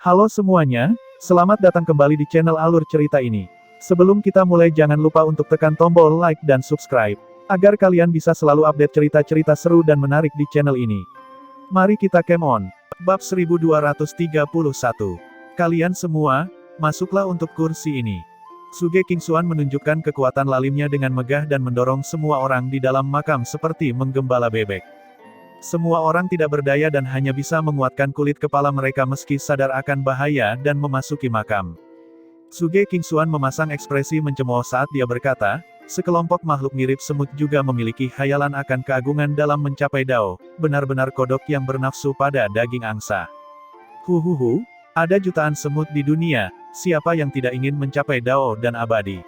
Halo semuanya, selamat datang kembali di channel Alur Cerita ini. Sebelum kita mulai jangan lupa untuk tekan tombol like dan subscribe, agar kalian bisa selalu update cerita-cerita seru dan menarik di channel ini. Mari kita game on. Bab 1231. Kalian semua, masuklah untuk kursi ini. Suge Kingxuan menunjukkan kekuatan lalimnya dengan megah dan mendorong semua orang di dalam makam seperti menggembala bebek. Semua orang tidak berdaya dan hanya bisa menguatkan kulit kepala mereka meski sadar akan bahaya dan memasuki makam. Suge Kingxuan memasang ekspresi mencemooh saat dia berkata, sekelompok makhluk mirip semut juga memiliki khayalan akan keagungan dalam mencapai Dao, benar-benar kodok yang bernafsu pada daging angsa. Huhuhu, ada jutaan semut di dunia, siapa yang tidak ingin mencapai Dao dan abadi?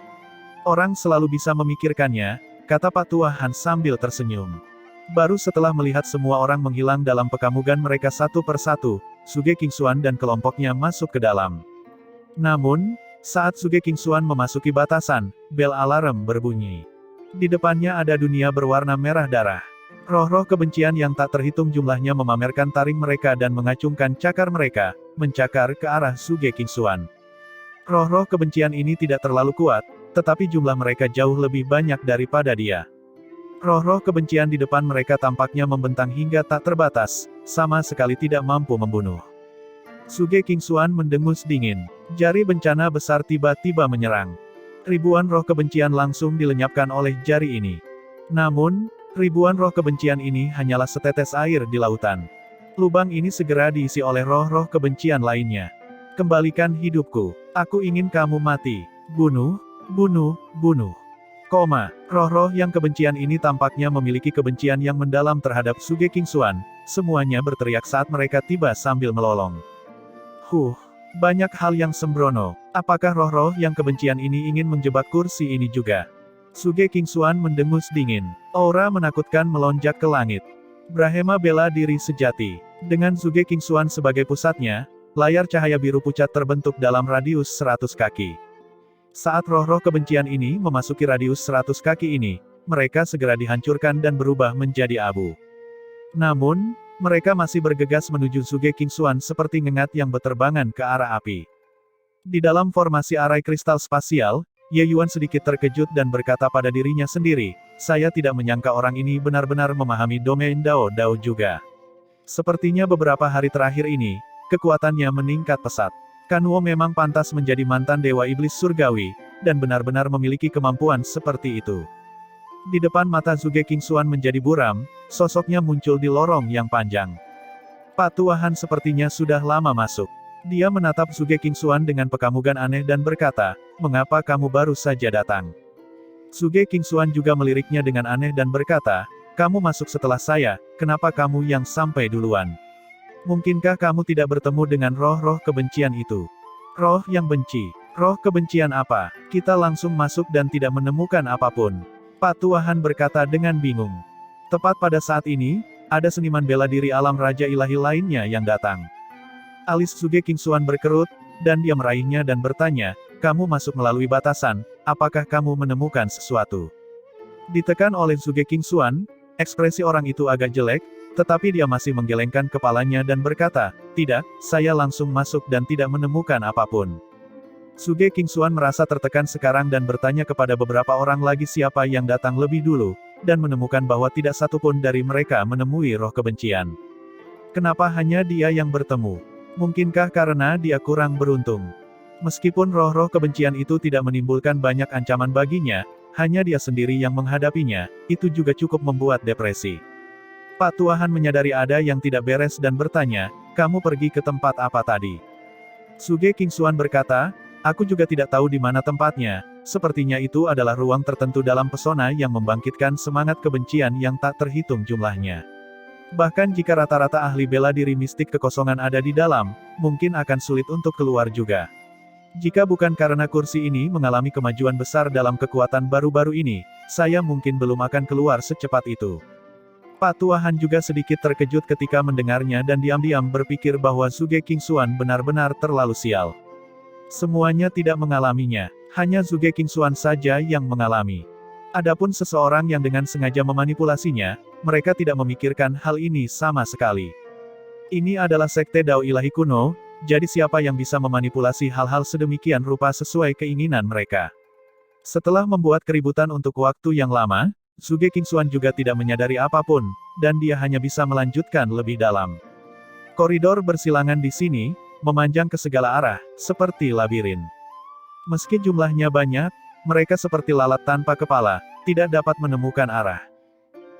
Orang selalu bisa memikirkannya, kata Pak Tua Han sambil tersenyum. Baru setelah melihat semua orang menghilang dalam pekamugan mereka satu persatu, Suge Kingxuan dan kelompoknya masuk ke dalam. Namun, saat Suge Kingxuan memasuki batasan, bel alarm berbunyi. Di depannya ada dunia berwarna merah darah. Roh-roh kebencian yang tak terhitung jumlahnya memamerkan taring mereka dan mengacungkan cakar mereka, mencakar ke arah Suge Kingxuan. Roh-roh kebencian ini tidak terlalu kuat, tetapi jumlah mereka jauh lebih banyak daripada dia. Roh-roh kebencian di depan mereka tampaknya membentang hingga tak terbatas, sama sekali tidak mampu membunuh. Suge Kingxuan mendengus dingin. Jari bencana besar tiba-tiba menyerang. Ribuan roh kebencian langsung dilenyapkan oleh jari ini. Namun, ribuan roh kebencian ini hanyalah setetes air di lautan. Lubang ini segera diisi oleh roh-roh kebencian lainnya. Kembalikan hidupku. Aku ingin kamu mati. Bunuh, bunuh, bunuh. Roh-roh yang kebencian ini tampaknya memiliki kebencian yang mendalam terhadap Suge Kingxuan, semuanya berteriak saat mereka tiba sambil melolong. Banyak hal yang sembrono. Apakah roh-roh yang kebencian ini ingin menjebak kursi ini juga? Suge Kingxuan mendengus dingin. Aura menakutkan melonjak ke langit. Brahma bela diri sejati. Dengan Suge Kingxuan sebagai pusatnya, layar cahaya biru pucat terbentuk dalam radius 100 kaki. Saat roh-roh kebencian ini memasuki radius 100 kaki ini, mereka segera dihancurkan dan berubah menjadi abu. Namun, mereka masih bergegas menuju Suge Kingxuan seperti ngengat yang berterbangan ke arah api. Di dalam formasi arai kristal spasial, Ye Yuan sedikit terkejut dan berkata pada dirinya sendiri, saya tidak menyangka orang ini benar-benar memahami domain Dao juga. Sepertinya beberapa hari terakhir ini, kekuatannya meningkat pesat. Kanwo memang pantas menjadi mantan Dewa Iblis Surgawi, dan benar-benar memiliki kemampuan seperti itu. Di depan mata Suge Kingxuan menjadi buram, sosoknya muncul di lorong yang panjang. Pak Tua Han sepertinya sudah lama masuk. Dia menatap Suge Kingxuan dengan pekamugan aneh dan berkata, mengapa kamu baru saja datang? Suge Kingxuan juga meliriknya dengan aneh dan berkata, kamu masuk setelah saya, kenapa kamu yang sampai duluan? Mungkinkah kamu tidak bertemu dengan roh-roh kebencian itu? Roh yang benci. Roh kebencian apa? Kita langsung masuk dan tidak menemukan apapun. Pak Tua Han berkata dengan bingung. Tepat pada saat ini, ada seniman bela diri alam Raja Ilahi lainnya yang datang. Alis Suge Kingxuan berkerut, dan dia meraihnya dan bertanya, kamu masuk melalui batasan, apakah kamu menemukan sesuatu? Ditekan oleh Suge Kingxuan, ekspresi orang itu agak jelek, tetapi dia masih menggelengkan kepalanya dan berkata, tidak, saya langsung masuk dan tidak menemukan apapun. Suge Kingxuan merasa tertekan sekarang dan bertanya kepada beberapa orang lagi siapa yang datang lebih dulu, dan menemukan bahwa tidak satupun dari mereka menemui roh kebencian. Kenapa hanya dia yang bertemu? Mungkinkah karena dia kurang beruntung? Meskipun roh-roh kebencian itu tidak menimbulkan banyak ancaman baginya, hanya dia sendiri yang menghadapinya, itu juga cukup membuat depresi. Pak Tua Han menyadari ada yang tidak beres dan bertanya, kamu pergi ke tempat apa tadi? Suge Kingxuan berkata, aku juga tidak tahu di mana tempatnya, sepertinya itu adalah ruang tertentu dalam pesona yang membangkitkan semangat kebencian yang tak terhitung jumlahnya. Bahkan jika rata-rata ahli bela diri mistik kekosongan ada di dalam, mungkin akan sulit untuk keluar juga. Jika bukan karena kursi ini mengalami kemajuan besar dalam kekuatan baru-baru ini, saya mungkin belum akan keluar secepat itu. Pak Tua Han juga sedikit terkejut ketika mendengarnya dan diam-diam berpikir bahwa Suge Kingxuan benar-benar terlalu sial. Semuanya tidak mengalaminya, hanya Suge Kingxuan saja yang mengalami. Adapun seseorang yang dengan sengaja memanipulasinya, mereka tidak memikirkan hal ini sama sekali. Ini adalah sekte Dao Ilahi kuno, Jadi siapa yang bisa memanipulasi hal-hal sedemikian rupa sesuai keinginan mereka? Setelah membuat keributan untuk waktu yang lama, Zhuge Qingxuan juga tidak menyadari apapun, dan dia hanya bisa melanjutkan lebih dalam. Koridor bersilangan di sini, memanjang ke segala arah, seperti labirin. Meski jumlahnya banyak, mereka seperti lalat tanpa kepala, tidak dapat menemukan arah.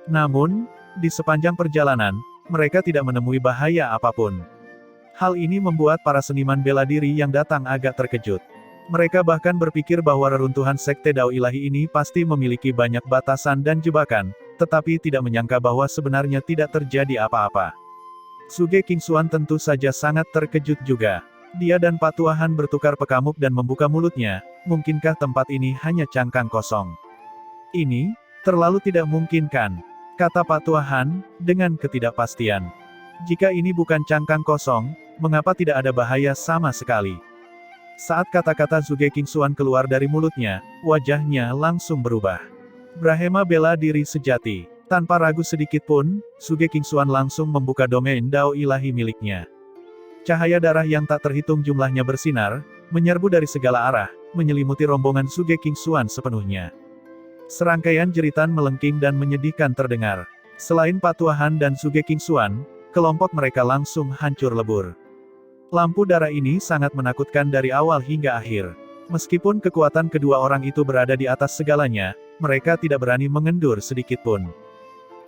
Namun, di sepanjang perjalanan, mereka tidak menemui bahaya apapun. Hal ini membuat para seniman bela diri yang datang agak terkejut. Mereka bahkan berpikir bahwa reruntuhan Sekte Dao Ilahi ini pasti memiliki banyak batasan dan jebakan, tetapi tidak menyangka bahwa sebenarnya tidak terjadi apa-apa. Zhuge Qingxuan tentu saja sangat terkejut juga. Dia dan Pak Tuahan bertukar pekamuk dan membuka mulutnya, mungkinkah tempat ini hanya cangkang kosong? Ini, terlalu tidak mungkin kan? Kata Pak Tuahan, dengan ketidakpastian. Jika ini bukan cangkang kosong, mengapa tidak ada bahaya sama sekali? Saat kata-kata Zhuge Qingxuan keluar dari mulutnya, wajahnya langsung berubah. Brahma bela diri sejati. Tanpa ragu sedikit pun, Zhuge Qingxuan langsung membuka domain Dao Ilahi miliknya. Cahaya darah yang tak terhitung jumlahnya bersinar, menyerbu dari segala arah, menyelimuti rombongan Zhuge Qingxuan sepenuhnya. Serangkaian jeritan melengking dan menyedihkan terdengar. Selain Pak Tuahan dan Zhuge Qingxuan, kelompok mereka langsung hancur lebur. Lampu darah ini sangat menakutkan dari awal hingga akhir. Meskipun kekuatan kedua orang itu berada di atas segalanya, mereka tidak berani mengendur sedikit pun.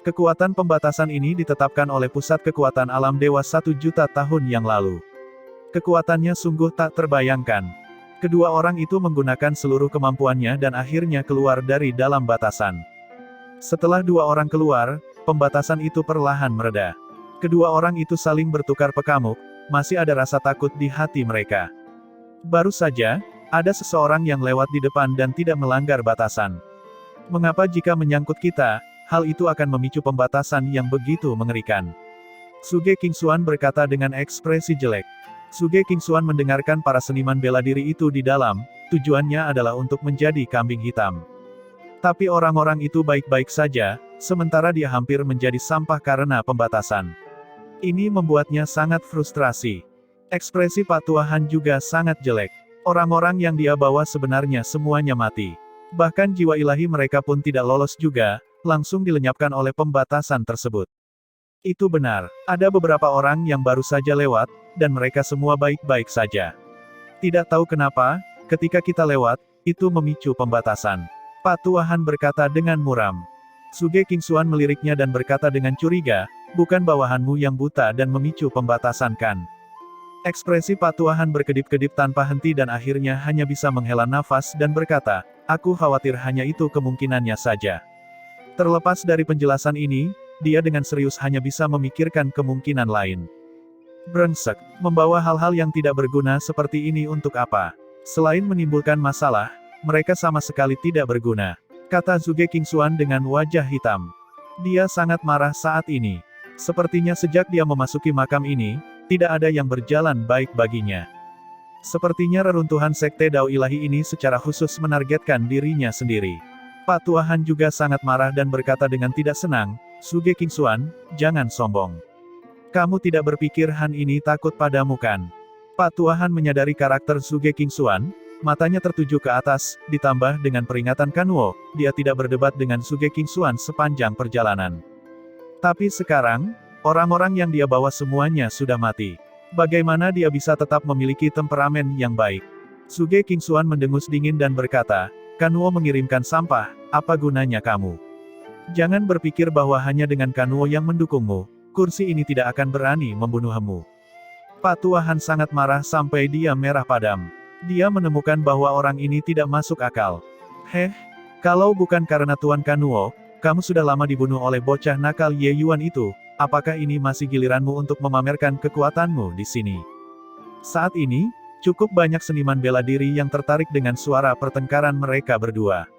Kekuatan pembatasan ini ditetapkan oleh Pusat Kekuatan Alam Dewa 1.000.000 tahun yang lalu. Kekuatannya sungguh tak terbayangkan. Kedua orang itu menggunakan seluruh kemampuannya dan akhirnya keluar dari dalam batasan. Setelah dua orang keluar, pembatasan itu perlahan mereda. Kedua orang itu saling bertukar pekamuk, masih ada rasa takut di hati mereka. Baru saja, ada seseorang yang lewat di depan dan tidak melanggar batasan. Mengapa jika menyangkut kita, hal itu akan memicu pembatasan yang begitu mengerikan? Zhuge Qingxuan berkata dengan ekspresi jelek. Zhuge Qingxuan mendengarkan para seniman bela diri itu di dalam, tujuannya adalah untuk menjadi kambing hitam. Tapi orang-orang itu baik-baik saja, sementara dia hampir menjadi sampah karena pembatasan. Ini membuatnya sangat frustrasi. Ekspresi Pak Tuahan juga sangat jelek. Orang-orang yang dia bawa sebenarnya semuanya mati. Bahkan jiwa ilahi mereka pun tidak lolos juga, langsung dilenyapkan oleh pembatasan tersebut. Itu benar, ada beberapa orang yang baru saja lewat, dan mereka semua baik-baik saja. Tidak tahu kenapa, ketika kita lewat, itu memicu pembatasan. Pak Tuahan berkata dengan muram. Zhuge Qingxuan meliriknya dan berkata dengan curiga, bukan bawahanmu yang buta dan memicu pembatasan kan? Ekspresi Pak Tuahan berkedip-kedip tanpa henti dan akhirnya hanya bisa menghela nafas dan berkata, aku khawatir hanya itu kemungkinannya saja. Terlepas dari penjelasan ini, dia dengan serius hanya bisa memikirkan kemungkinan lain. Brengsek, membawa hal-hal yang tidak berguna seperti ini untuk apa? Selain menimbulkan masalah, mereka sama sekali tidak berguna. Kata Zhuge Qingxuan dengan wajah hitam. Dia sangat marah saat ini. Sepertinya sejak dia memasuki makam ini, tidak ada yang berjalan baik baginya. Sepertinya reruntuhan Sekte Dao Ilahi ini secara khusus menargetkan dirinya sendiri. Pak Tuahan juga sangat marah dan berkata dengan tidak senang, Zhuge Qingxuan, jangan sombong. Kamu tidak berpikir Han ini takut padamu kan? Pak Tuahan menyadari karakter Zhuge Qingxuan, matanya tertuju ke atas, ditambah dengan peringatan Kanwo, dia tidak berdebat dengan Zhuge Qingxuan sepanjang perjalanan. Tapi sekarang, orang-orang yang dia bawa semuanya sudah mati. Bagaimana dia bisa tetap memiliki temperamen yang baik? Zhuge Qingxuan mendengus dingin dan berkata, Kanwo mengirimkan sampah, apa gunanya kamu? Jangan berpikir bahwa hanya dengan Kanwo yang mendukungmu, kursi ini tidak akan berani membunuhmu. Pak Tuahan sangat marah sampai dia merah padam. Dia menemukan bahwa orang ini tidak masuk akal. Kalau bukan karena Tuan Kanwo, kamu sudah lama dibunuh oleh bocah nakal Ye Yuan itu, apakah ini masih giliranmu untuk memamerkan kekuatanmu di sini? Saat ini, cukup banyak seniman bela diri yang tertarik dengan suara pertengkaran mereka berdua.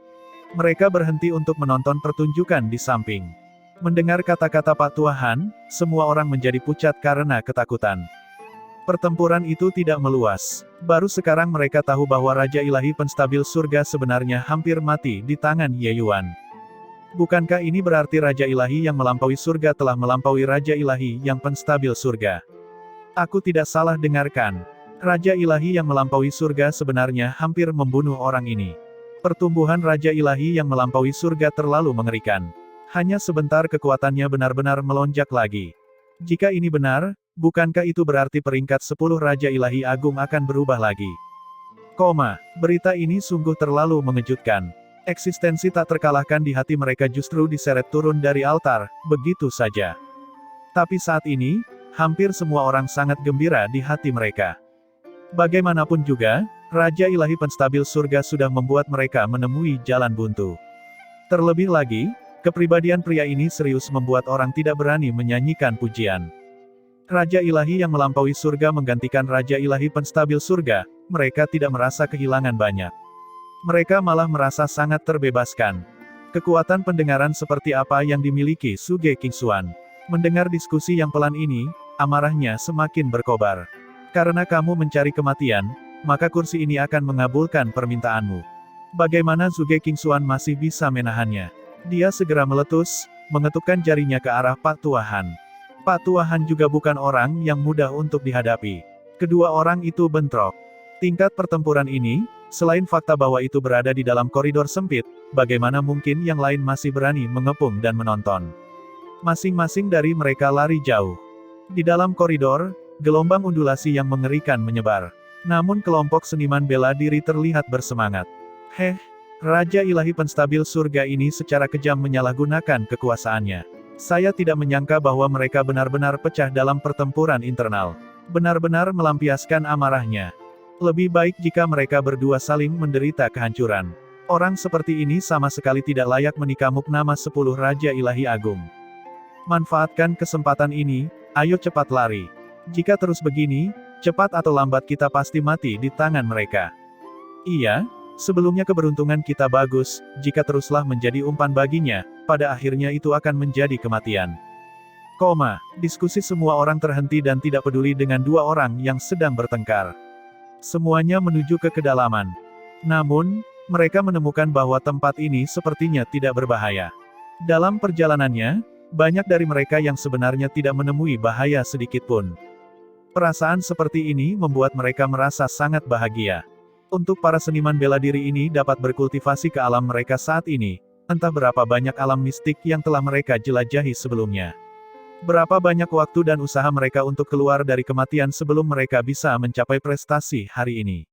Mereka berhenti untuk menonton pertunjukan di samping. Mendengar kata-kata Pak Tuahan, semua orang menjadi pucat karena ketakutan. Pertempuran itu tidak meluas. Baru sekarang mereka tahu bahwa Raja Ilahi Penstabil Surga sebenarnya hampir mati di tangan Ye Yuan. Bukankah ini berarti Raja Ilahi yang melampaui surga telah melampaui Raja Ilahi yang Penstabil Surga? Aku tidak salah dengarkan. Raja ilahi yang melampaui surga sebenarnya hampir membunuh orang ini. Pertumbuhan Raja ilahi yang melampaui surga terlalu mengerikan. Hanya sebentar kekuatannya benar-benar melonjak lagi. Jika ini benar, bukankah itu berarti peringkat 10 Raja ilahi agung akan berubah lagi? Berita ini sungguh terlalu mengejutkan. Eksistensi tak terkalahkan di hati mereka justru diseret turun dari altar, begitu saja. Tapi saat ini, hampir semua orang sangat gembira di hati mereka. Bagaimanapun juga, Raja ilahi penstabil surga sudah membuat mereka menemui jalan buntu. Terlebih lagi, kepribadian pria ini serius membuat orang tidak berani menyanyikan pujian. Raja ilahi yang melampaui surga menggantikan Raja ilahi penstabil surga, mereka tidak merasa kehilangan banyak. Mereka malah merasa sangat terbebaskan. Kekuatan pendengaran seperti apa yang dimiliki Suge Kingxuan. Mendengar diskusi yang pelan ini, amarahnya semakin berkobar. Karena kamu mencari kematian, maka kursi ini akan mengabulkan permintaanmu. Bagaimana Suge Kingxuan masih bisa menahannya? Dia segera meletus, mengetukkan jarinya ke arah Pak Tuahan. Pak Tuahan juga bukan orang yang mudah untuk dihadapi. Kedua orang itu bentrok. Tingkat pertempuran ini, selain fakta bahwa itu berada di dalam koridor sempit, bagaimana mungkin yang lain masih berani mengepung dan menonton? Masing-masing dari mereka lari jauh. Di dalam koridor, gelombang undulasi yang mengerikan menyebar. Namun kelompok seniman bela diri terlihat bersemangat. Raja ilahi penstabil surga ini secara kejam menyalahgunakan kekuasaannya. Saya tidak menyangka bahwa mereka benar-benar pecah dalam pertempuran internal. Benar-benar melampiaskan amarahnya. Lebih baik jika mereka berdua saling menderita kehancuran. Orang seperti ini sama sekali tidak layak menikamuk nama 10 Raja ilahi agung. Manfaatkan kesempatan ini, ayo cepat lari. Jika terus begini, cepat atau lambat kita pasti mati di tangan mereka. Iya, sebelumnya keberuntungan kita bagus, jika teruslah menjadi umpan baginya, pada akhirnya itu akan menjadi kematian. Diskusi semua orang terhenti dan tidak peduli dengan dua orang yang sedang bertengkar. Semuanya menuju ke kedalaman. Namun, mereka menemukan bahwa tempat ini sepertinya tidak berbahaya. Dalam perjalanannya, banyak dari mereka yang sebenarnya tidak menemui bahaya sedikitpun. Perasaan seperti ini membuat mereka merasa sangat bahagia. Untuk para seniman bela diri ini dapat berkultivasi ke alam mereka saat ini, entah berapa banyak alam mistik yang telah mereka jelajahi sebelumnya. Berapa banyak waktu dan usaha mereka untuk keluar dari kematian sebelum mereka bisa mencapai prestasi hari ini.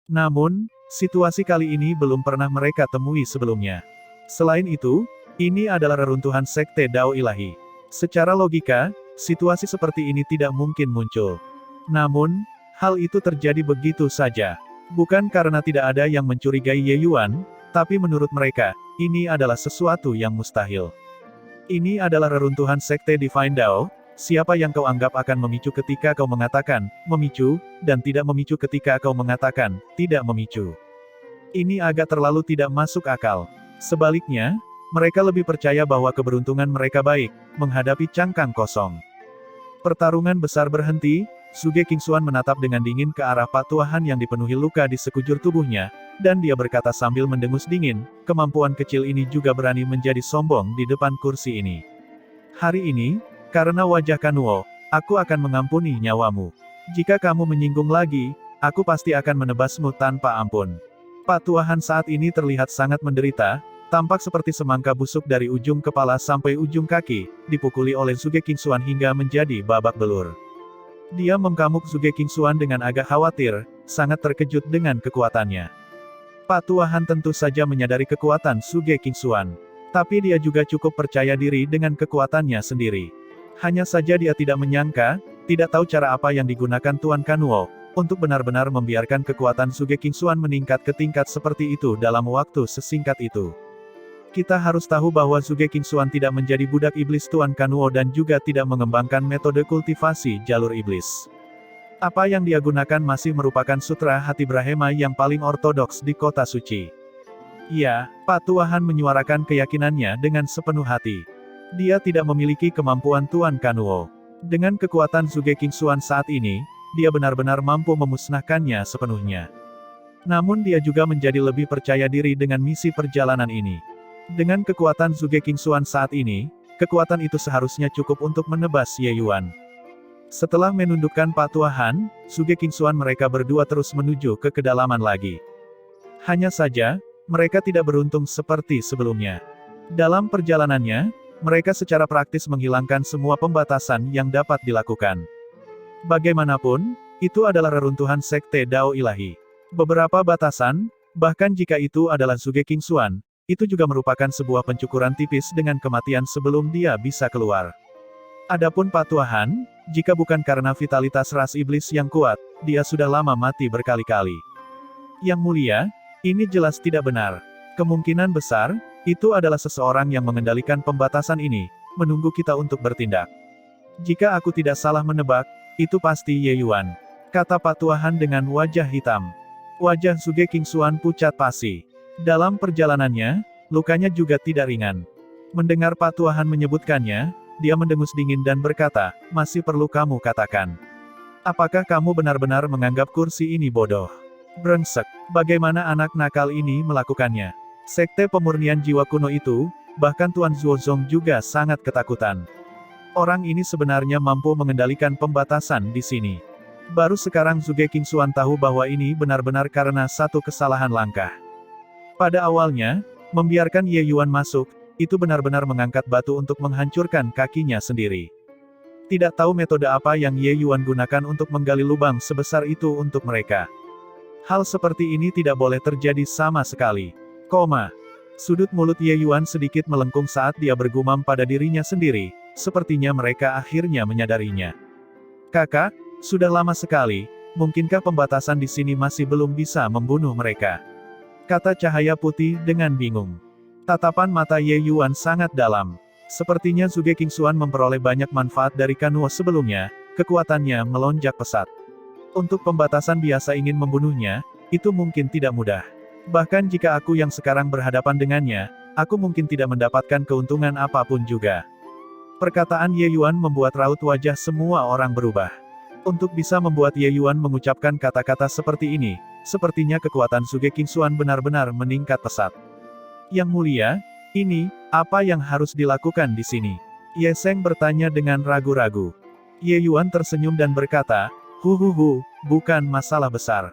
Namun, situasi kali ini belum pernah mereka temui sebelumnya. Selain itu, ini adalah reruntuhan sekte Dao ilahi. Secara logika, situasi seperti ini tidak mungkin muncul. Namun, hal itu terjadi begitu saja. Bukan karena tidak ada yang mencurigai Ye Yuan, tapi menurut mereka, ini adalah sesuatu yang mustahil. Ini adalah reruntuhan sekte Divine Dao, siapa yang kau anggap akan memicu ketika kau mengatakan, memicu, dan tidak memicu ketika kau mengatakan, tidak memicu. Ini agak terlalu tidak masuk akal. Sebaliknya, mereka lebih percaya bahwa keberuntungan mereka baik, menghadapi cangkang kosong. Pertarungan besar berhenti, Suge Kingxuan menatap dengan dingin ke arah Pak Tuahan yang dipenuhi luka di sekujur tubuhnya, dan dia berkata sambil mendengus dingin, kemampuan kecil ini juga berani menjadi sombong di depan kursi ini. Hari ini, karena wajah Kanuo, aku akan mengampuni nyawamu. Jika kamu menyinggung lagi, aku pasti akan menebasmu tanpa ampun. Pak Tuahan saat ini terlihat sangat menderita, tampak seperti semangka busuk dari ujung kepala sampai ujung kaki, dipukuli oleh Suge Kingxuan hingga menjadi babak belur. Dia mengamuk Suge Kingxuan dengan agak khawatir, sangat terkejut dengan kekuatannya. Pak Tuahan tentu saja menyadari kekuatan Suge Kingxuan. Tapi dia juga cukup percaya diri dengan kekuatannya sendiri. Hanya saja dia tidak menyangka, tidak tahu cara apa yang digunakan Tuan Kanuo, untuk benar-benar membiarkan kekuatan Suge Kingxuan meningkat ke tingkat seperti itu dalam waktu sesingkat itu. Kita harus tahu bahwa Suge Kingxuan tidak menjadi budak iblis Tuan Kanuo dan juga tidak mengembangkan metode kultivasi jalur iblis. Apa yang dia gunakan masih merupakan sutra hati Brahma yang paling ortodoks di kota suci. Ya, Pak Tuahan menyuarakan keyakinannya dengan sepenuh hati. Dia tidak memiliki kemampuan Tuan Kanuo. Dengan kekuatan Suge Kingxuan saat ini, dia benar-benar mampu memusnahkannya sepenuhnya. Namun dia juga menjadi lebih percaya diri dengan misi perjalanan ini. Dengan kekuatan Suge Kingxuan saat ini, kekuatan itu seharusnya cukup untuk menebas Ye Yuan. Setelah menundukkan Pak Tuahan, Suge Kingsuan mereka berdua terus menuju ke kedalaman lagi. Hanya saja, mereka tidak beruntung seperti sebelumnya. Dalam perjalanannya, mereka secara praktis menghilangkan semua pembatasan yang dapat dilakukan. Bagaimanapun, itu adalah reruntuhan Sekte Dao Ilahi. Beberapa batasan, bahkan jika itu adalah Suge Kingsuan, itu juga merupakan sebuah pencukuran tipis dengan kematian sebelum dia bisa keluar. Adapun Pak Tuahan, jika bukan karena vitalitas ras iblis yang kuat, dia sudah lama mati berkali-kali. Yang mulia, ini jelas tidak benar. Kemungkinan besar, itu adalah seseorang yang mengendalikan pembatasan ini, menunggu kita untuk bertindak. Jika aku tidak salah menebak, itu pasti Ye Yuan, kata Pak Tuahan dengan wajah hitam. Wajah Suge Kingsuan pucat pasi. Dalam perjalanannya, lukanya juga tidak ringan. Mendengar Pak Tuahan menyebutkannya, dia mendengus dingin dan berkata, masih perlu kamu katakan. Apakah kamu benar-benar menganggap kursi ini bodoh? Brengsek, bagaimana anak nakal ini melakukannya? Sekte pemurnian jiwa kuno itu, bahkan Tuan Zuozong juga sangat ketakutan. Orang ini sebenarnya mampu mengendalikan pembatasan di sini. Baru sekarang Suge Kingsuan tahu bahwa ini benar-benar karena satu kesalahan langkah. Pada awalnya, membiarkan Ye Yuan masuk, itu benar-benar mengangkat batu untuk menghancurkan kakinya sendiri. Tidak tahu metode apa yang Ye Yuan gunakan untuk menggali lubang sebesar itu untuk mereka. Hal seperti ini tidak boleh terjadi sama sekali. Sudut mulut Ye Yuan sedikit melengkung saat dia bergumam pada dirinya sendiri, sepertinya mereka akhirnya menyadarinya. Kakak, sudah lama sekali, mungkinkah pembatasan di sini masih belum bisa membunuh mereka? Kata cahaya putih dengan bingung. Tatapan mata Ye Yuan sangat dalam. Sepertinya Suge Kingsuan memperoleh banyak manfaat dari Kanuo sebelumnya, kekuatannya melonjak pesat. Untuk pembatasan biasa ingin membunuhnya, itu mungkin tidak mudah. Bahkan jika aku yang sekarang berhadapan dengannya, aku mungkin tidak mendapatkan keuntungan apapun juga. Perkataan Ye Yuan membuat raut wajah semua orang berubah. Untuk bisa membuat Ye Yuan mengucapkan kata-kata seperti ini, sepertinya kekuatan Suge Kingsuan benar-benar meningkat pesat. Yang mulia, ini, apa yang harus dilakukan di sini? Ye Seng bertanya dengan ragu-ragu. Ye Yuan tersenyum dan berkata, bukan masalah besar.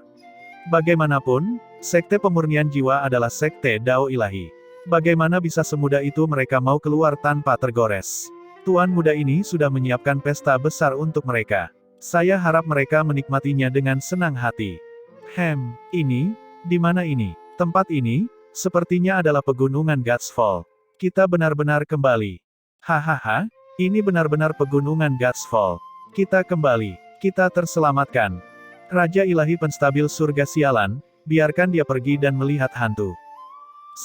Bagaimanapun, Sekte Pemurnian Jiwa adalah Sekte Dao Ilahi. Bagaimana bisa semudah itu mereka mau keluar tanpa tergores? Tuan muda ini sudah menyiapkan pesta besar untuk mereka. Saya harap mereka menikmatinya dengan senang hati. Ini, di mana ini? Tempat ini, sepertinya adalah pegunungan God's Fall. Kita benar-benar kembali. Hahaha, ini benar-benar pegunungan God's Fall. Kita kembali, kita terselamatkan. Raja Ilahi Penstabil Surga Sialan, biarkan dia pergi dan melihat hantu.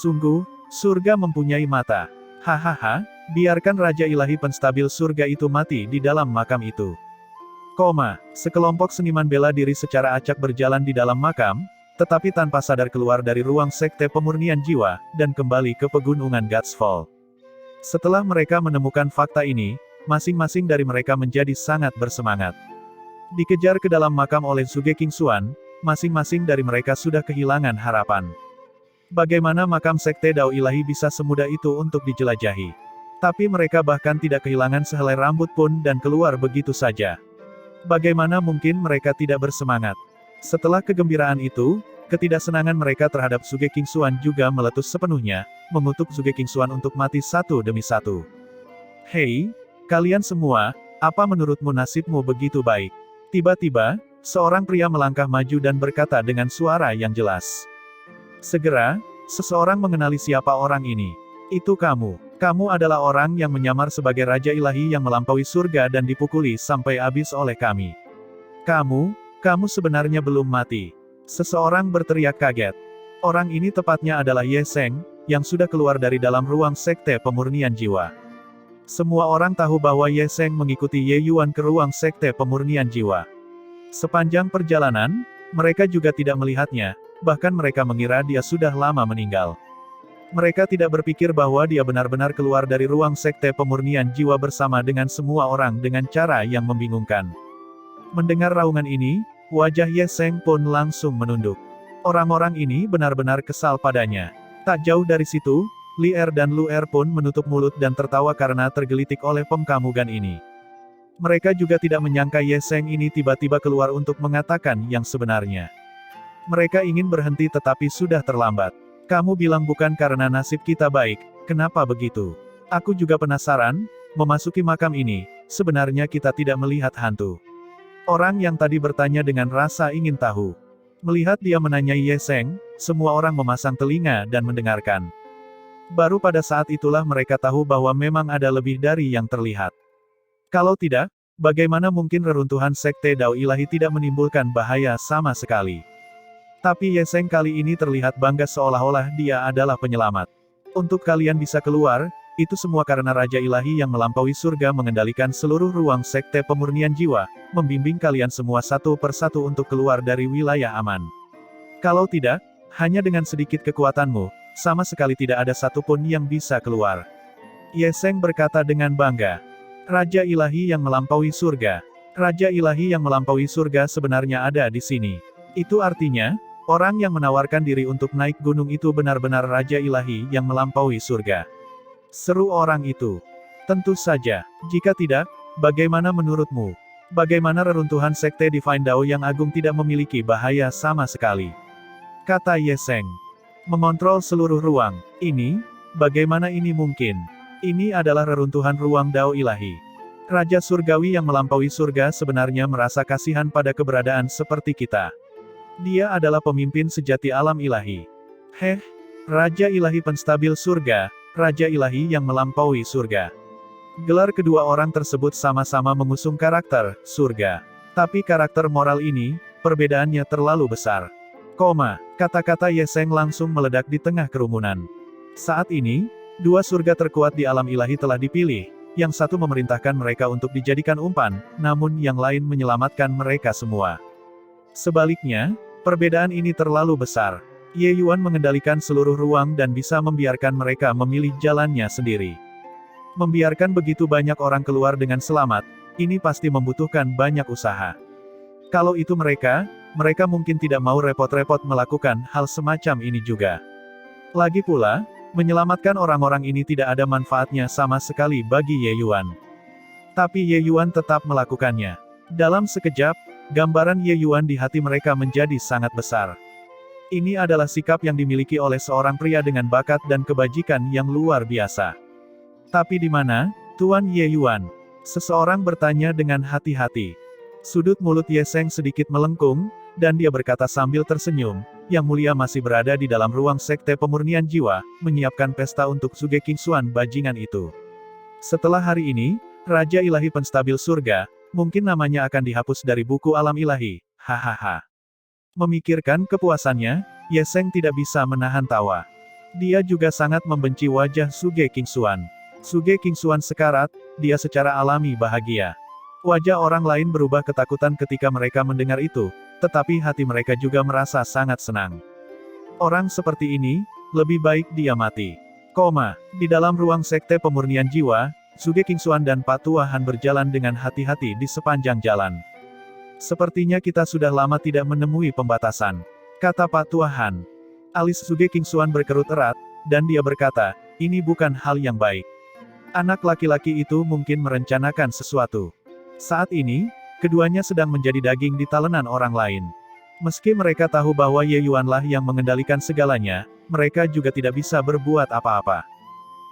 Sungguh, surga mempunyai mata. Hahaha, biarkan Raja Ilahi Penstabil Surga itu mati di dalam makam itu. Sekelompok seniman bela diri secara acak berjalan di dalam makam, tetapi tanpa sadar keluar dari ruang Sekte Pemurnian Jiwa, dan kembali ke pegunungan God's Fall. Setelah mereka menemukan fakta ini, masing-masing dari mereka menjadi sangat bersemangat. Dikejar ke dalam makam oleh Suge Kingsuan, masing-masing dari mereka sudah kehilangan harapan. Bagaimana makam Sekte Dao Ilahi bisa semudah itu untuk dijelajahi? Tapi mereka bahkan tidak kehilangan sehelai rambut pun dan keluar begitu saja. Bagaimana mungkin mereka tidak bersemangat? Setelah kegembiraan itu, ketidaksenangan mereka terhadap Suge Kingsuan juga meletus sepenuhnya, mengutuk Suge Kingsuan untuk mati satu demi satu. Hei, kalian semua, apa menurutmu nasibmu begitu baik? Tiba-tiba, seorang pria melangkah maju dan berkata dengan suara yang jelas. Segera, seseorang mengenali siapa orang ini. Itu kamu. Kamu adalah orang yang menyamar sebagai Raja Ilahi yang melampaui surga dan dipukuli sampai habis oleh kami. Kamu sebenarnya belum mati. Seseorang berteriak kaget. Orang ini tepatnya adalah Ye Seng, yang sudah keluar dari dalam ruang Sekte Pemurnian Jiwa. Semua orang tahu bahwa Ye Seng mengikuti Ye Yuan ke ruang Sekte Pemurnian Jiwa. Sepanjang perjalanan, mereka juga tidak melihatnya, bahkan mereka mengira dia sudah lama meninggal. Mereka tidak berpikir bahwa dia benar-benar keluar dari ruang Sekte Pemurnian Jiwa bersama dengan semua orang dengan cara yang membingungkan. Mendengar raungan ini, wajah Ye Seng pun langsung menunduk. Orang-orang ini benar-benar kesal padanya. Tak jauh dari situ, Li Er dan Lu Er pun menutup mulut dan tertawa karena tergelitik oleh pemkamugan ini. Mereka juga tidak menyangka Ye Seng ini tiba-tiba keluar untuk mengatakan yang sebenarnya. Mereka ingin berhenti tetapi sudah terlambat. Kamu bilang bukan karena nasib kita baik, kenapa begitu? Aku juga penasaran, memasuki makam ini, sebenarnya kita tidak melihat hantu. Orang yang tadi bertanya dengan rasa ingin tahu. Melihat dia menanyai Ye Seng, semua orang memasang telinga dan mendengarkan. Baru pada saat itulah mereka tahu bahwa memang ada lebih dari yang terlihat. Kalau tidak, bagaimana mungkin reruntuhan Sekte Dao Ilahi tidak menimbulkan bahaya sama sekali? Tapi Ye Seng kali ini terlihat bangga seolah-olah dia adalah penyelamat. Untuk kalian bisa keluar, itu semua karena Raja Ilahi yang melampaui surga mengendalikan seluruh ruang Sekte Pemurnian Jiwa, membimbing kalian semua satu persatu untuk keluar dari wilayah aman. Kalau tidak, hanya dengan sedikit kekuatanmu, sama sekali tidak ada satupun yang bisa keluar. Ye Seng berkata dengan bangga. Raja Ilahi yang melampaui surga. Raja Ilahi yang melampaui surga sebenarnya ada di sini. Itu artinya, orang yang menawarkan diri untuk naik gunung itu benar-benar Raja Ilahi yang melampaui surga. Seru orang itu. Tentu saja, jika tidak, bagaimana menurutmu? Bagaimana reruntuhan Sekte Divine Dao yang agung tidak memiliki bahaya sama sekali? Kata Ye Seng. Mengontrol seluruh ruang. Ini, bagaimana ini mungkin? Ini adalah reruntuhan ruang Dao Ilahi. Raja Surgawi yang melampaui surga sebenarnya merasa kasihan pada keberadaan seperti kita. Dia adalah pemimpin sejati alam ilahi. Raja Ilahi penstabil surga, Raja Ilahi yang melampaui surga. Gelar kedua orang tersebut sama-sama mengusung karakter, surga. Tapi karakter moral ini, perbedaannya terlalu besar. Kata-kata Ye Seng langsung meledak di tengah kerumunan. Saat ini, dua surga terkuat di alam ilahi telah dipilih, yang satu memerintahkan mereka untuk dijadikan umpan, namun yang lain menyelamatkan mereka semua. Sebaliknya, perbedaan ini terlalu besar. Ye Yuan mengendalikan seluruh ruang dan bisa membiarkan mereka memilih jalannya sendiri. Membiarkan begitu banyak orang keluar dengan selamat, ini pasti membutuhkan banyak usaha. Kalau itu mereka mungkin tidak mau repot-repot melakukan hal semacam ini juga. Lagi pula, menyelamatkan orang-orang ini tidak ada manfaatnya sama sekali bagi Ye Yuan. Tapi Ye Yuan tetap melakukannya. Dalam sekejap, gambaran Ye Yuan di hati mereka menjadi sangat besar. Ini adalah sikap yang dimiliki oleh seorang pria dengan bakat dan kebajikan yang luar biasa. Tapi di mana, Tuan Ye Yuan? Seseorang bertanya dengan hati-hati. Sudut mulut Ye Seng sedikit melengkung, dan dia berkata sambil tersenyum, Yang Mulia masih berada di dalam ruang Sekte Pemurnian Jiwa, menyiapkan pesta untuk Suge Kingxuan bajingan itu. Setelah hari ini, Raja Ilahi Penstabil Surga, mungkin namanya akan dihapus dari buku alam ilahi, hahaha. Memikirkan kepuasannya, Ye Seng tidak bisa menahan tawa. Dia juga sangat membenci wajah Suge Kingxuan. Suge Kingxuan sekarat, dia secara alami bahagia. Wajah orang lain berubah ketakutan ketika mereka mendengar itu, tetapi hati mereka juga merasa sangat senang. Orang seperti ini, lebih baik dia mati. Di dalam ruang Sekte Pemurnian Jiwa, Suge Kingxuan dan Pak Tuahan berjalan dengan hati-hati di sepanjang jalan. Sepertinya kita sudah lama tidak menemui pembatasan, kata Pak Tuahan. Alis Suge Kingxuan berkerut erat, dan dia berkata, ini bukan hal yang baik. Anak laki-laki itu mungkin merencanakan sesuatu. Saat ini, keduanya sedang menjadi daging di talenan orang lain. Meski mereka tahu bahwa Ye Yuanlah yang mengendalikan segalanya, mereka juga tidak bisa berbuat apa-apa.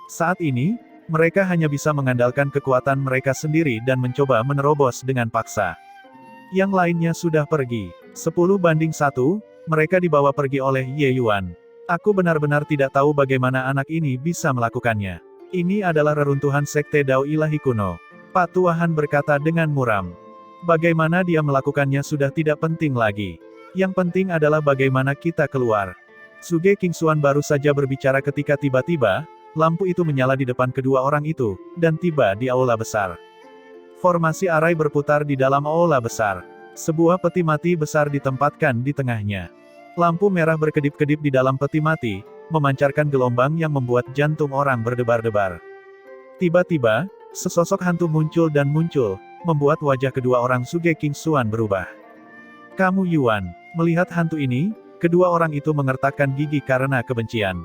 Saat ini, mereka hanya bisa mengandalkan kekuatan mereka sendiri dan mencoba menerobos dengan paksa. Yang lainnya sudah pergi. 10-1, mereka dibawa pergi oleh Ye Yuan. Aku benar-benar tidak tahu bagaimana anak ini bisa melakukannya. Ini adalah reruntuhan Sekte Dao Ilahi kuno. Pak Tuahan berkata dengan muram. Bagaimana dia melakukannya sudah tidak penting lagi. Yang penting adalah bagaimana kita keluar. Suge Kingxuan baru saja berbicara ketika tiba-tiba, lampu itu menyala di depan kedua orang itu, dan tiba di aula besar. Formasi arai berputar di dalam aula besar. Sebuah peti mati besar ditempatkan di tengahnya. Lampu merah berkedip-kedip di dalam peti mati, memancarkan gelombang yang membuat jantung orang berdebar-debar. Tiba-tiba, sesosok hantu muncul dan muncul, membuat wajah kedua orang Suge Kingxuan berubah. Kamu Yuan. Melihat hantu ini, kedua orang itu mengertakkan gigi karena kebencian.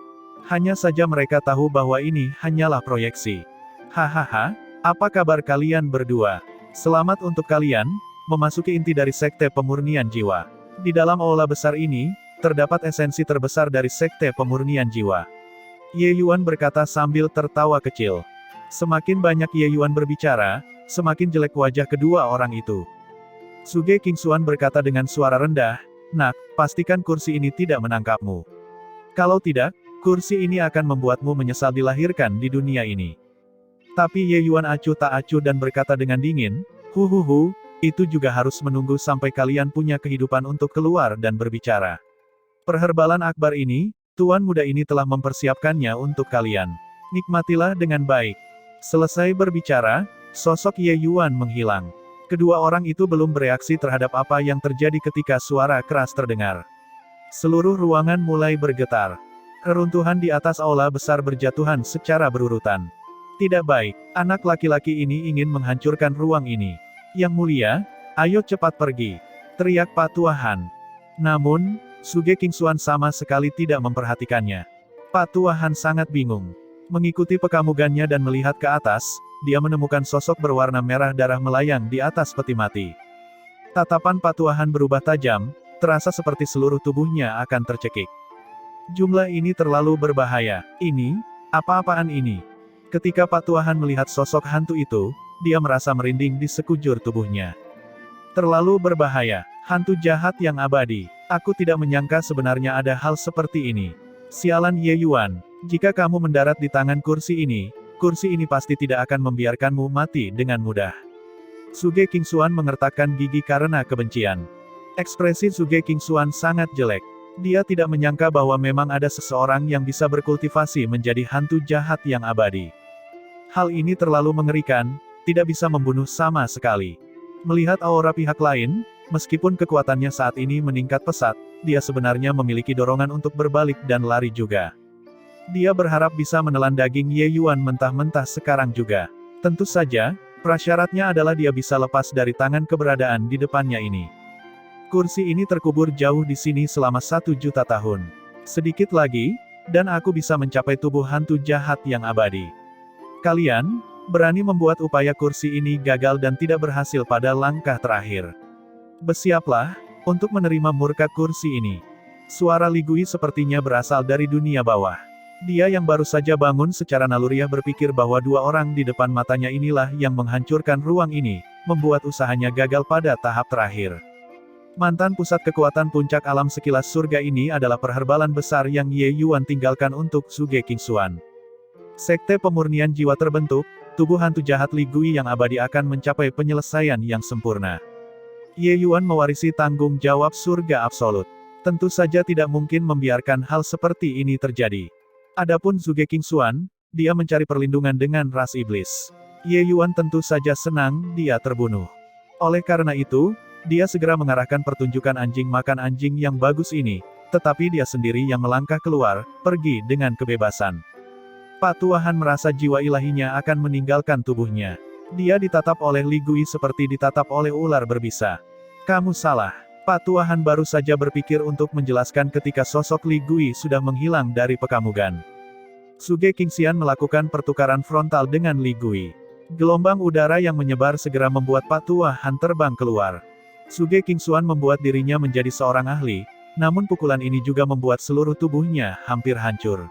Hanya saja mereka tahu bahwa ini hanyalah proyeksi. Hahaha, apa kabar kalian berdua? Selamat untuk kalian, memasuki inti dari Sekte Pemurnian Jiwa. Di dalam aula besar ini, terdapat esensi terbesar dari Sekte Pemurnian Jiwa. Ye Yuan berkata sambil tertawa kecil. Semakin banyak Ye Yuan berbicara, semakin jelek wajah kedua orang itu. Suge Kingxuan berkata dengan suara rendah, "Nak, pastikan kursi ini tidak menangkapmu. Kalau tidak, kursi ini akan membuatmu menyesal dilahirkan di dunia ini." Tapi Ye Yuan acuh tak acuh dan berkata dengan dingin, "Huhuhu, itu juga harus menunggu sampai kalian punya kehidupan untuk keluar dan berbicara. Perherbalan akbar ini, tuan muda ini telah mempersiapkannya untuk kalian. Nikmatilah dengan baik." Selesai berbicara, sosok Ye Yuan menghilang. Kedua orang itu belum bereaksi terhadap apa yang terjadi ketika suara keras terdengar. Seluruh ruangan mulai bergetar. Reruntuhan di atas aula besar berjatuhan secara berurutan. Tidak baik, anak laki-laki ini ingin menghancurkan ruang ini. Yang mulia, ayo cepat pergi, teriak Pak Tuahan. Namun, Suge Kingxuan sama sekali tidak memperhatikannya. Pak Tuahan sangat bingung. Mengikuti pekamugannya dan melihat ke atas, dia menemukan sosok berwarna merah darah melayang di atas peti mati. Tatapan Pak Tuahan berubah tajam, terasa seperti seluruh tubuhnya akan tercekik. Jumlah ini terlalu berbahaya. Ini, apa-apaan ini? Ketika Pak Tuahan melihat sosok hantu itu, dia merasa merinding di sekujur tubuhnya. Terlalu berbahaya, hantu jahat yang abadi. Aku tidak menyangka sebenarnya ada hal seperti ini. Sialan Ye Yuan, jika kamu mendarat di tangan kursi ini pasti tidak akan membiarkanmu mati dengan mudah. Suge Kingxuan mengertakkan gigi karena kebencian. Ekspresi Suge Kingxuan sangat jelek. Dia tidak menyangka bahwa memang ada seseorang yang bisa berkultivasi menjadi hantu jahat yang abadi. Hal ini terlalu mengerikan, tidak bisa membunuh sama sekali. Melihat aura pihak lain, meskipun kekuatannya saat ini meningkat pesat, dia sebenarnya memiliki dorongan untuk berbalik dan lari juga. Dia berharap bisa menelan daging Ye Yuan mentah-mentah sekarang juga. Tentu saja, prasyaratnya adalah dia bisa lepas dari tangan keberadaan di depannya ini. Kursi ini terkubur jauh di sini selama 1.000.000 tahun. Sedikit lagi, dan aku bisa mencapai tubuh hantu jahat yang abadi. Kalian, berani membuat upaya kursi ini gagal dan tidak berhasil pada langkah terakhir. Bersiaplah, untuk menerima murka kursi ini. Suara Li Gui sepertinya berasal dari dunia bawah. Dia yang baru saja bangun secara naluriah berpikir bahwa dua orang di depan matanya inilah yang menghancurkan ruang ini, membuat usahanya gagal pada tahap terakhir. Mantan pusat kekuatan puncak alam sekilas surga ini adalah perherbalan besar yang Ye Yuan tinggalkan untuk Suge Kingxuan. Sekte Pemurnian Jiwa terbentuk, tubuh hantu jahat Li Gui yang abadi akan mencapai penyelesaian yang sempurna. Ye Yuan mewarisi tanggung jawab surga absolut. Tentu saja tidak mungkin membiarkan hal seperti ini terjadi. Adapun Suge Kingxuan, dia mencari perlindungan dengan ras iblis. Ye Yuan tentu saja senang dia terbunuh. Oleh karena itu, dia segera mengarahkan pertunjukan anjing makan anjing yang bagus ini, tetapi dia sendiri yang melangkah keluar, pergi dengan kebebasan. Pak Tuahan merasa jiwa ilahinya akan meninggalkan tubuhnya. Dia ditatap oleh Li Gui seperti ditatap oleh ular berbisa. Kamu salah. Pak Tuahan baru saja berpikir untuk menjelaskan ketika sosok Li Gui sudah menghilang dari pekamugan. Suge Kingxian melakukan pertukaran frontal dengan Li Gui. Gelombang udara yang menyebar segera membuat Pak Tuahan terbang keluar. Suge Kingxuan membuat dirinya menjadi seorang ahli, namun pukulan ini juga membuat seluruh tubuhnya hampir hancur.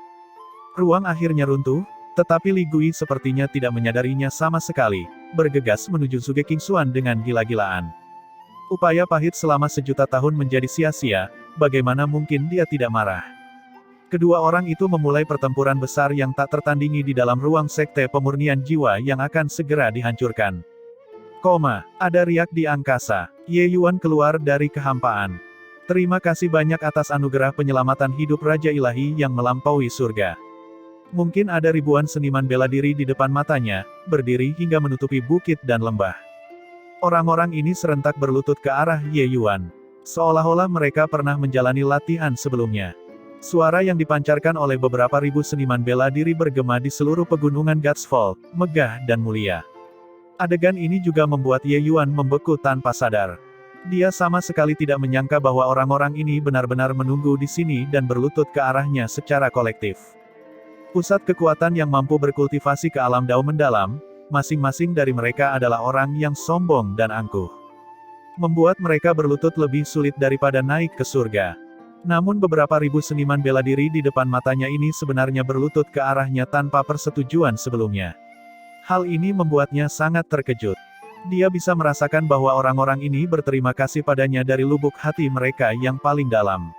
Ruang akhirnya runtuh, tetapi Li Gui sepertinya tidak menyadarinya sama sekali, bergegas menuju Suge Kingxuan dengan gila-gilaan. Upaya pahit selama 1.000.000 tahun menjadi sia-sia, bagaimana mungkin dia tidak marah? Kedua orang itu memulai pertempuran besar yang tak tertandingi di dalam ruang Sekte Pemurnian Jiwa yang akan segera dihancurkan. Ada riak di angkasa. Ye Yuan keluar dari kehampaan. Terima kasih banyak atas anugerah penyelamatan hidup Raja Ilahi yang melampaui surga. Mungkin ada ribuan seniman bela diri di depan matanya, berdiri hingga menutupi bukit dan lembah. Orang-orang ini serentak berlutut ke arah Ye Yuan. Seolah-olah mereka pernah menjalani latihan sebelumnya. Suara yang dipancarkan oleh beberapa ribu seniman bela diri bergema di seluruh pegunungan Gatsfall, megah dan mulia. Adegan ini juga membuat Ye Yuan membeku tanpa sadar. Dia sama sekali tidak menyangka bahwa orang-orang ini benar-benar menunggu di sini dan berlutut ke arahnya secara kolektif. Pusat kekuatan yang mampu berkultivasi ke alam Dao mendalam, masing-masing dari mereka adalah orang yang sombong dan angkuh. Membuat mereka berlutut lebih sulit daripada naik ke surga. Namun beberapa ribu seniman bela diri di depan matanya ini sebenarnya berlutut ke arahnya tanpa persetujuan sebelumnya. Hal ini membuatnya sangat terkejut. Dia bisa merasakan bahwa orang-orang ini berterima kasih padanya dari lubuk hati mereka yang paling dalam.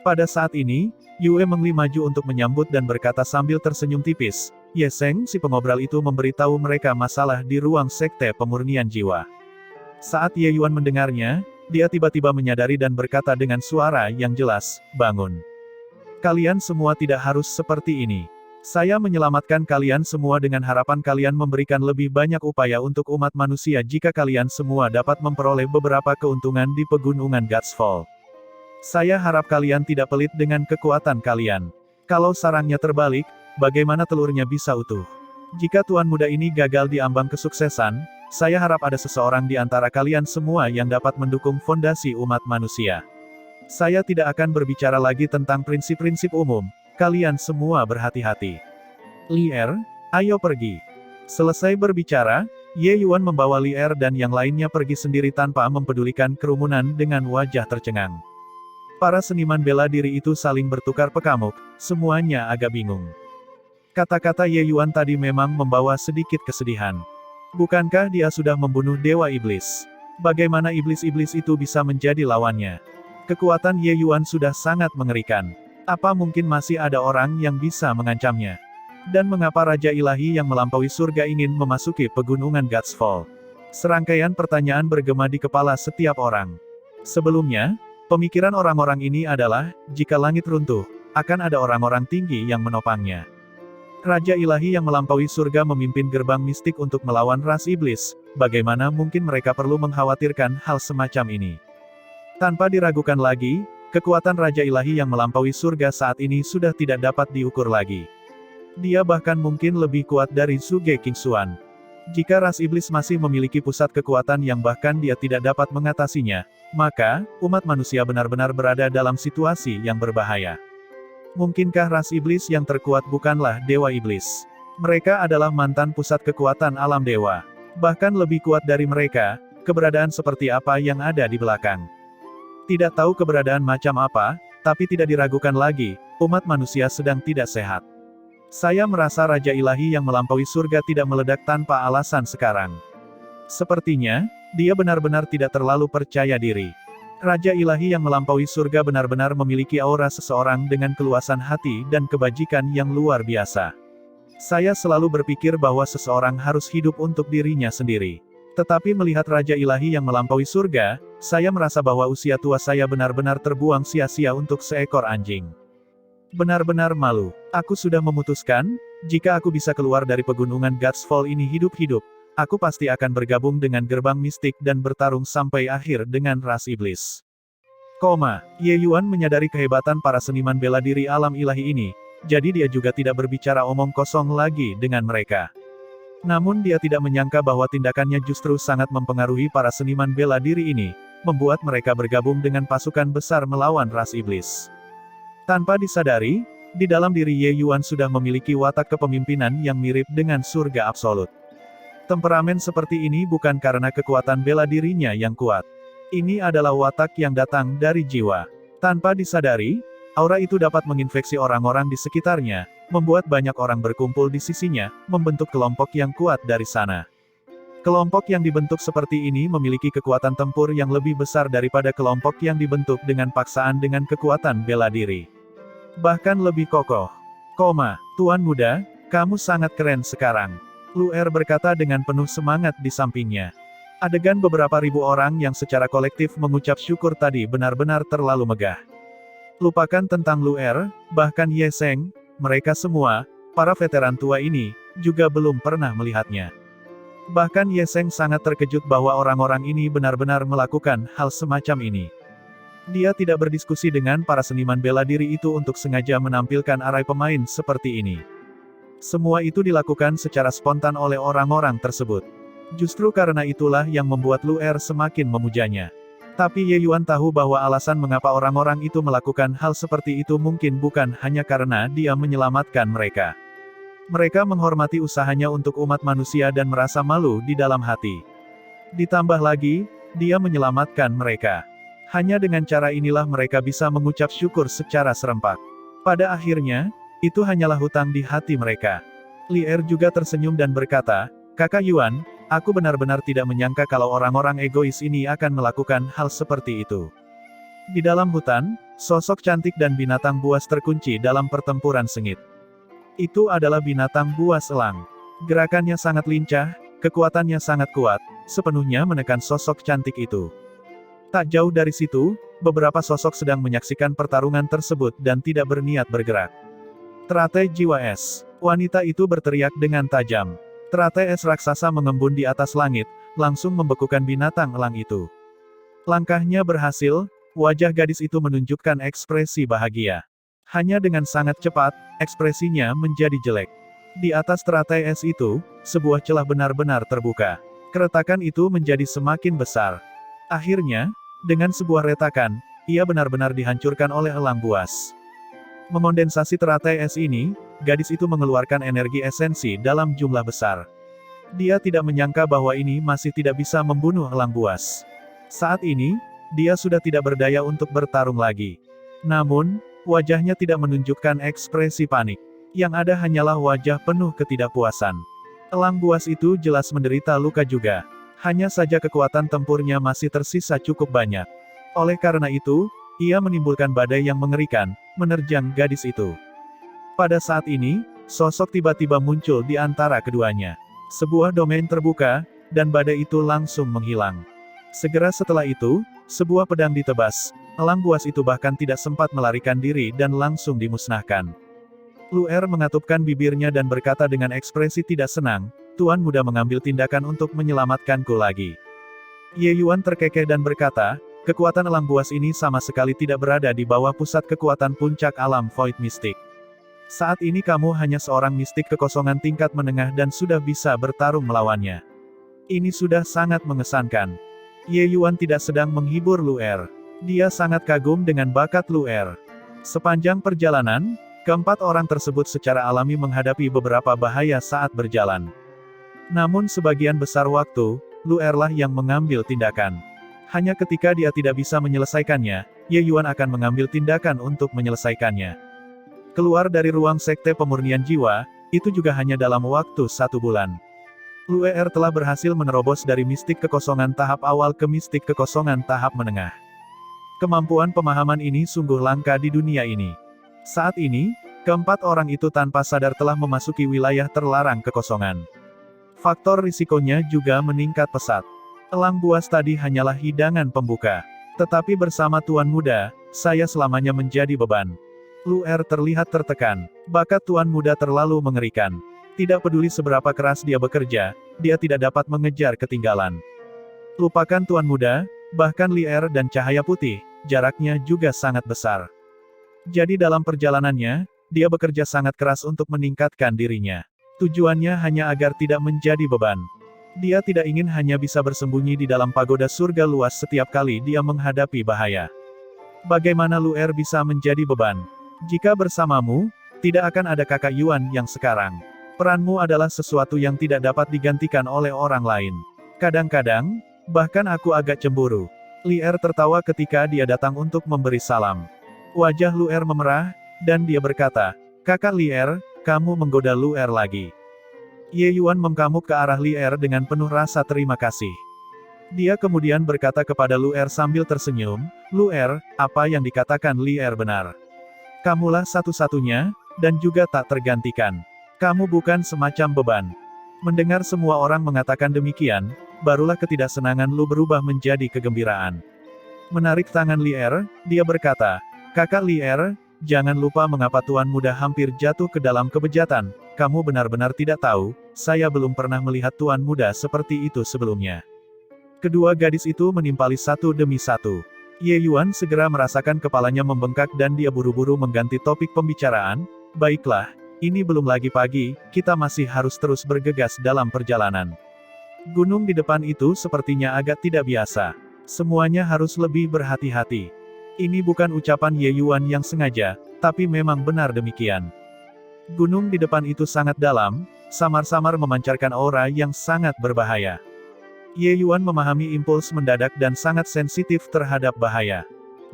Pada saat ini, Yue Mengli maju untuk menyambut dan berkata sambil tersenyum tipis, "Ye Seng, si pengobrol itu memberitahu mereka masalah di ruang sekte pemurnian jiwa." Saat Ye Yuan mendengarnya, dia tiba-tiba menyadari dan berkata dengan suara yang jelas, "Bangun. Kalian semua tidak harus seperti ini. Saya menyelamatkan kalian semua dengan harapan kalian memberikan lebih banyak upaya untuk umat manusia jika kalian semua dapat memperoleh beberapa keuntungan di pegunungan Gatsfall. Saya harap kalian tidak pelit dengan kekuatan kalian. Kalau sarangnya terbalik, bagaimana telurnya bisa utuh? Jika tuan muda ini gagal di ambang kesuksesan, saya harap ada seseorang di antara kalian semua yang dapat mendukung fondasi umat manusia. Saya tidak akan berbicara lagi tentang prinsip-prinsip umum, kalian semua berhati-hati. Li Er, ayo pergi." Selesai berbicara, Ye Yuan membawa Li Er dan yang lainnya pergi sendiri tanpa mempedulikan kerumunan dengan wajah tercengang. Para seniman bela diri itu saling bertukar pekamuk, semuanya agak bingung. Kata-kata Ye Yuan tadi memang membawa sedikit kesedihan. Bukankah dia sudah membunuh Dewa Iblis? Bagaimana iblis-iblis itu bisa menjadi lawannya? Kekuatan Ye Yuan sudah sangat mengerikan. Apa mungkin masih ada orang yang bisa mengancamnya? Dan mengapa Raja Ilahi yang melampaui surga ingin memasuki pegunungan Gatsfall? Serangkaian pertanyaan bergema di kepala setiap orang. Sebelumnya, pemikiran orang-orang ini adalah, jika langit runtuh, akan ada orang-orang tinggi yang menopangnya. Raja Ilahi yang melampaui surga memimpin gerbang mistik untuk melawan ras iblis, bagaimana mungkin mereka perlu mengkhawatirkan hal semacam ini? Tanpa diragukan lagi, kekuatan Raja Ilahi yang melampaui surga saat ini sudah tidak dapat diukur lagi. Dia bahkan mungkin lebih kuat dari Zhuge Qingxuan. Jika ras iblis masih memiliki pusat kekuatan yang bahkan dia tidak dapat mengatasinya, maka, umat manusia benar-benar berada dalam situasi yang berbahaya. Mungkinkah ras iblis yang terkuat bukanlah Dewa Iblis? Mereka adalah mantan pusat kekuatan alam dewa. Bahkan lebih kuat dari mereka, keberadaan seperti apa yang ada di belakang. Tidak tahu keberadaan macam apa, tapi tidak diragukan lagi, umat manusia sedang tidak sehat. Saya merasa Raja Ilahi yang melampaui surga tidak meledak tanpa alasan sekarang. Sepertinya, dia benar-benar tidak terlalu percaya diri. Raja Ilahi yang melampaui surga benar-benar memiliki aura seseorang dengan keluasan hati dan kebajikan yang luar biasa. Saya selalu berpikir bahwa seseorang harus hidup untuk dirinya sendiri. Tetapi melihat Raja Ilahi yang melampaui surga, saya merasa bahwa usia tua saya benar-benar terbuang sia-sia untuk seekor anjing. Benar-benar malu. Aku sudah memutuskan, jika aku bisa keluar dari pegunungan Gatsfall ini hidup-hidup, aku pasti akan bergabung dengan gerbang mistik dan bertarung sampai akhir dengan ras iblis. Ye Yuan menyadari kehebatan para seniman bela diri alam ilahi ini, jadi dia juga tidak berbicara omong kosong lagi dengan mereka. Namun dia tidak menyangka bahwa tindakannya justru sangat mempengaruhi para seniman bela diri ini, membuat mereka bergabung dengan pasukan besar melawan ras iblis. Tanpa disadari, di dalam diri Ye Yuan sudah memiliki watak kepemimpinan yang mirip dengan surga absolut. Temperamen seperti ini bukan karena kekuatan bela dirinya yang kuat. Ini adalah watak yang datang dari jiwa. Tanpa disadari, aura itu dapat menginfeksi orang-orang di sekitarnya, membuat banyak orang berkumpul di sisinya, membentuk kelompok yang kuat dari sana. Kelompok yang dibentuk seperti ini memiliki kekuatan tempur yang lebih besar daripada kelompok yang dibentuk dengan paksaan dengan kekuatan bela diri. Bahkan lebih kokoh. Tuan muda, kamu sangat keren sekarang. Lu Er berkata dengan penuh semangat di sampingnya. Adegan beberapa ribu orang yang secara kolektif mengucap syukur tadi benar-benar terlalu megah. Lupakan tentang Lu Er, bahkan Ye Seng, mereka semua, para veteran tua ini, juga belum pernah melihatnya. Bahkan Ye Seng sangat terkejut bahwa orang-orang ini benar-benar melakukan hal semacam ini. Dia tidak berdiskusi dengan para seniman bela diri itu untuk sengaja menampilkan arai pemain seperti ini. Semua itu dilakukan secara spontan oleh orang-orang tersebut. Justru karena itulah yang membuat Lu Er semakin memujanya. Tapi Ye Yuan tahu bahwa alasan mengapa orang-orang itu melakukan hal seperti itu mungkin bukan hanya karena dia menyelamatkan mereka. Mereka menghormati usahanya untuk umat manusia dan merasa malu di dalam hati. Ditambah lagi, dia menyelamatkan mereka. Hanya dengan cara inilah mereka bisa mengucap syukur secara serempak. Pada akhirnya, itu hanyalah hutang di hati mereka. Li Er juga tersenyum dan berkata, "Kakak Yuan, aku benar-benar tidak menyangka kalau orang-orang egois ini akan melakukan hal seperti itu." Di dalam hutan, sosok cantik dan binatang buas terkunci dalam pertempuran sengit. Itu adalah binatang buas elang. Gerakannya sangat lincah, kekuatannya sangat kuat, sepenuhnya menekan sosok cantik itu. Tak jauh dari situ, beberapa sosok sedang menyaksikan pertarungan tersebut dan tidak berniat bergerak. Teratai jiwa es. Wanita itu berteriak dengan tajam. Teratai es raksasa mengembun di atas langit, langsung membekukan binatang elang itu. Langkahnya berhasil, wajah gadis itu menunjukkan ekspresi bahagia. Hanya dengan sangat cepat, ekspresinya menjadi jelek. Di atas teratai es itu, sebuah celah benar-benar terbuka. Keretakan itu menjadi semakin besar. Akhirnya, dengan sebuah retakan, ia benar-benar dihancurkan oleh elang buas. Mengondensasi teratai es ini, gadis itu mengeluarkan energi esensi dalam jumlah besar. Dia tidak menyangka bahwa ini masih tidak bisa membunuh elang buas. Saat ini, dia sudah tidak berdaya untuk bertarung lagi. Namun, wajahnya tidak menunjukkan ekspresi panik. Yang ada hanyalah wajah penuh ketidakpuasan. Elang buas itu jelas menderita luka juga. Hanya saja kekuatan tempurnya masih tersisa cukup banyak. Oleh karena itu, ia menimbulkan badai yang mengerikan, menerjang gadis itu. Pada saat ini, sosok tiba-tiba muncul di antara keduanya. Sebuah domain terbuka, dan badai itu langsung menghilang. Segera setelah itu, sebuah pedang ditebas. Elang buas itu bahkan tidak sempat melarikan diri dan langsung dimusnahkan. Lu Er mengatupkan bibirnya dan berkata dengan ekspresi tidak senang, "Tuan muda mengambil tindakan untuk menyelamatkanku lagi." Ye Yuan terkekeh dan berkata, "Kekuatan elang buas ini sama sekali tidak berada di bawah pusat kekuatan puncak alam Void Mystic. Saat ini kamu hanya seorang mistik kekosongan tingkat menengah dan sudah bisa bertarung melawannya. Ini sudah sangat mengesankan." Ye Yuan tidak sedang menghibur Lu Er. Dia sangat kagum dengan bakat Lu Er. Sepanjang perjalanan, keempat orang tersebut secara alami menghadapi beberapa bahaya saat berjalan. Namun sebagian besar waktu, Lu Er lah yang mengambil tindakan. Hanya ketika dia tidak bisa menyelesaikannya, Ye Yuan akan mengambil tindakan untuk menyelesaikannya. Keluar dari ruang sekte pemurnian jiwa, itu juga hanya dalam waktu 1 bulan. Lu Er telah berhasil menerobos dari mistik kekosongan tahap awal ke mistik kekosongan tahap menengah. Kemampuan pemahaman ini sungguh langka di dunia ini. Saat ini, keempat orang itu tanpa sadar telah memasuki wilayah terlarang kekosongan. Faktor risikonya juga meningkat pesat. Elang buas tadi hanyalah hidangan pembuka. Tetapi bersama Tuan Muda, saya selamanya menjadi beban. Lu Er terlihat tertekan. Bakat Tuan Muda terlalu mengerikan. Tidak peduli seberapa keras dia bekerja, dia tidak dapat mengejar ketinggalan. Lupakan Tuan Muda, bahkan Li Er dan Cahaya Putih, jaraknya juga sangat besar. Jadi dalam perjalanannya, dia bekerja sangat keras untuk meningkatkan dirinya. Tujuannya hanya agar tidak menjadi beban. Dia tidak ingin hanya bisa bersembunyi di dalam pagoda surga luas setiap kali dia menghadapi bahaya. Bagaimana Lu Er bisa menjadi beban? Jika bersamamu, tidak akan ada kakak Yuan yang sekarang. Peranmu adalah sesuatu yang tidak dapat digantikan oleh orang lain. Kadang-kadang, bahkan aku agak cemburu. Li Er tertawa ketika dia datang untuk memberi salam. Wajah Lu Er memerah, dan dia berkata, "Kakak Li Er, kamu menggoda Lu Er lagi." Ye Yuan mengamuk ke arah Li Er dengan penuh rasa terima kasih. Dia kemudian berkata kepada Lu Er sambil tersenyum, "Lu Er, apa yang dikatakan Li Er benar. Kamulah satu-satunya, dan juga tak tergantikan. Kamu bukan semacam beban." Mendengar semua orang mengatakan demikian, barulah ketidaksenangan Lu berubah menjadi kegembiraan. Menarik tangan Li Er, dia berkata, "Kakak Li Er, jangan lupa mengapa Tuan Muda hampir jatuh ke dalam kebejatan. Kamu benar-benar tidak tahu, saya belum pernah melihat Tuan Muda seperti itu sebelumnya." Kedua gadis itu menimpali satu demi satu. Ye Yuan segera merasakan kepalanya membengkak dan dia buru-buru mengganti topik pembicaraan. "Baiklah, ini belum lagi pagi, kita masih harus terus bergegas dalam perjalanan. Gunung di depan itu sepertinya agak tidak biasa. Semuanya harus lebih berhati-hati." Ini bukan ucapan Ye Yuan yang sengaja, tapi memang benar demikian. Gunung di depan itu sangat dalam, samar-samar memancarkan aura yang sangat berbahaya. Ye Yuan memahami impuls mendadak dan sangat sensitif terhadap bahaya.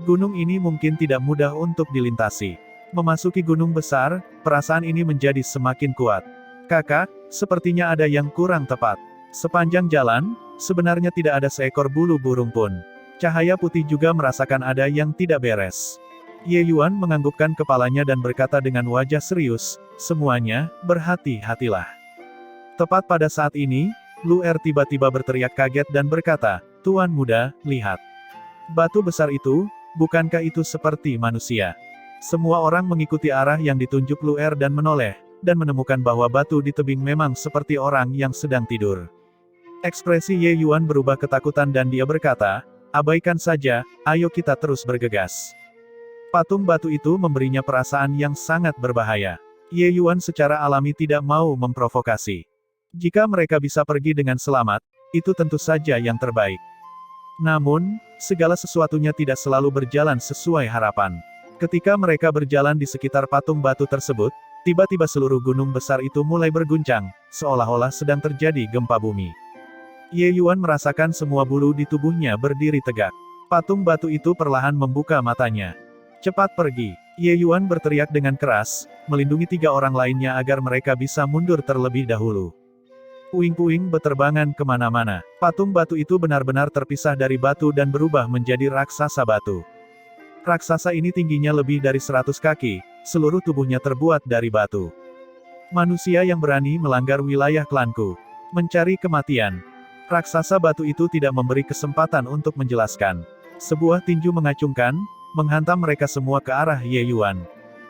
Gunung ini mungkin tidak mudah untuk dilintasi. Memasuki gunung besar, perasaan ini menjadi semakin kuat. Kakak, sepertinya ada yang kurang tepat. Sepanjang jalan, sebenarnya tidak ada seekor bulu burung pun. Cahaya putih juga merasakan ada yang tidak beres. Ye Yuan menganggukkan kepalanya dan berkata dengan wajah serius, "Semuanya, berhati-hatilah." Tepat pada saat ini, Lu Er tiba-tiba berteriak kaget dan berkata, "Tuan muda, lihat. Batu besar itu, bukankah itu seperti manusia?" Semua orang mengikuti arah yang ditunjuk Lu Er dan menoleh, dan menemukan bahwa batu di tebing memang seperti orang yang sedang tidur. Ekspresi Ye Yuan berubah ketakutan dan dia berkata, "Abaikan saja, ayo kita terus bergegas." Patung batu itu memberinya perasaan yang sangat berbahaya. Ye Yuan secara alami tidak mau memprovokasi. Jika mereka bisa pergi dengan selamat, itu tentu saja yang terbaik. Namun, segala sesuatunya tidak selalu berjalan sesuai harapan. Ketika mereka berjalan di sekitar patung batu tersebut, tiba-tiba seluruh gunung besar itu mulai berguncang, seolah-olah sedang terjadi gempa bumi. Ye Yuan merasakan semua bulu di tubuhnya berdiri tegak. Patung batu itu perlahan membuka matanya. "Cepat pergi!" Ye Yuan berteriak dengan keras, melindungi 3 orang lainnya agar mereka bisa mundur terlebih dahulu. Puing-puing beterbangan kemana-mana. Patung batu itu benar-benar terpisah dari batu dan berubah menjadi raksasa batu. Raksasa ini tingginya lebih dari 100 kaki, seluruh tubuhnya terbuat dari batu. Manusia yang berani melanggar wilayah klanku. Mencari kematian. Raksasa batu itu tidak memberi kesempatan untuk menjelaskan. Sebuah tinju mengacungkan, menghantam mereka semua ke arah Ye Yuan.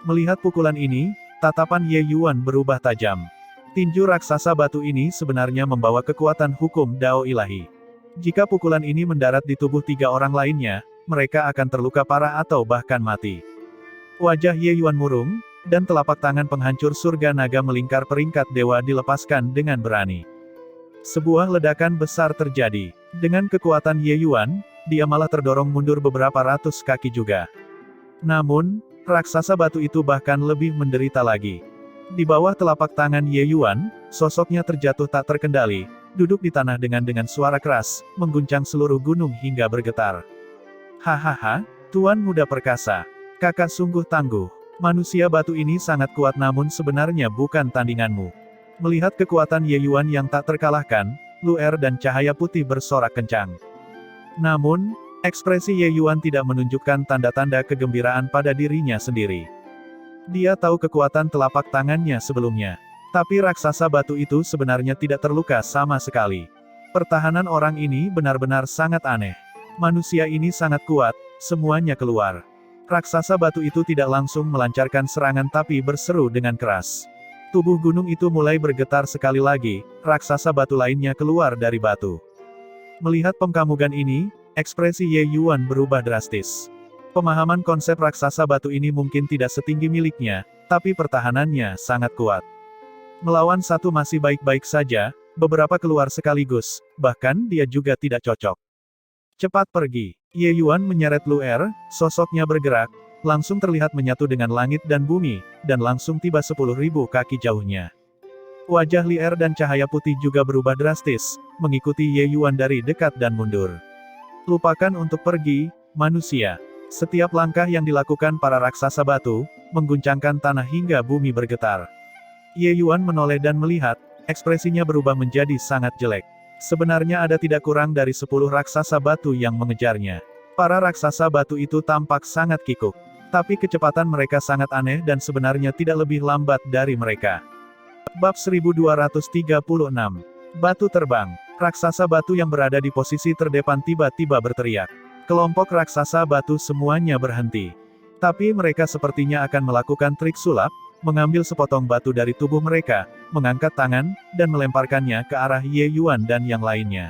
Melihat pukulan ini, tatapan Ye Yuan berubah tajam. Tinju raksasa batu ini sebenarnya membawa kekuatan hukum Dao ilahi. Jika pukulan ini mendarat di tubuh 3 orang lainnya, mereka akan terluka parah atau bahkan mati. Wajah Ye Yuan murung, dan telapak tangan penghancur surga naga melingkar peringkat dewa dilepaskan dengan berani. Sebuah ledakan besar terjadi. Dengan kekuatan Ye Yuan, dia malah terdorong mundur beberapa ratus kaki juga. Namun, raksasa batu itu bahkan lebih menderita lagi. Di bawah telapak tangan Ye Yuan, sosoknya terjatuh tak terkendali, duduk di tanah dengan suara keras, mengguncang seluruh gunung hingga bergetar. "Hahaha, Tuan muda perkasa. Kakak sungguh tangguh. Manusia batu ini sangat kuat namun sebenarnya bukan tandinganmu." Melihat kekuatan Ye Yuan yang tak terkalahkan, Lu Er dan cahaya putih bersorak kencang. Namun, ekspresi Ye Yuan tidak menunjukkan tanda-tanda kegembiraan pada dirinya sendiri. Dia tahu kekuatan telapak tangannya sebelumnya. Tapi raksasa batu itu sebenarnya tidak terluka sama sekali. Pertahanan orang ini benar-benar sangat aneh. Manusia ini sangat kuat, semuanya keluar. Raksasa batu itu tidak langsung melancarkan serangan tapi berseru dengan keras. Tubuh gunung itu mulai bergetar sekali lagi, raksasa batu lainnya keluar dari batu. Melihat pengkamugan ini, ekspresi Ye Yuan berubah drastis. Pemahaman konsep raksasa batu ini mungkin tidak setinggi miliknya, tapi pertahanannya sangat kuat. Melawan satu masih baik-baik saja, beberapa keluar sekaligus, bahkan dia juga tidak cocok. "Cepat pergi." Ye Yuan menyeret Lu Er, sosoknya bergerak, langsung terlihat menyatu dengan langit dan bumi, dan langsung tiba 10.000 kaki jauhnya. Wajah Li Er dan cahaya putih juga berubah drastis, mengikuti Ye Yuan dari dekat dan mundur. "Lupakan untuk pergi, manusia." Setiap langkah yang dilakukan para raksasa batu, mengguncangkan tanah hingga bumi bergetar. Ye Yuan menoleh dan melihat, ekspresinya berubah menjadi sangat jelek. Sebenarnya ada tidak kurang dari 10 raksasa batu yang mengejarnya. Para raksasa batu itu tampak sangat kikuk. Tapi kecepatan mereka sangat aneh dan sebenarnya tidak lebih lambat dari mereka. Bab 1236. Batu terbang. Raksasa batu yang berada di posisi terdepan tiba-tiba berteriak. Kelompok raksasa batu semuanya berhenti. Tapi mereka sepertinya akan melakukan trik sulap, mengambil sepotong batu dari tubuh mereka, mengangkat tangan, dan melemparkannya ke arah Ye Yuan dan yang lainnya.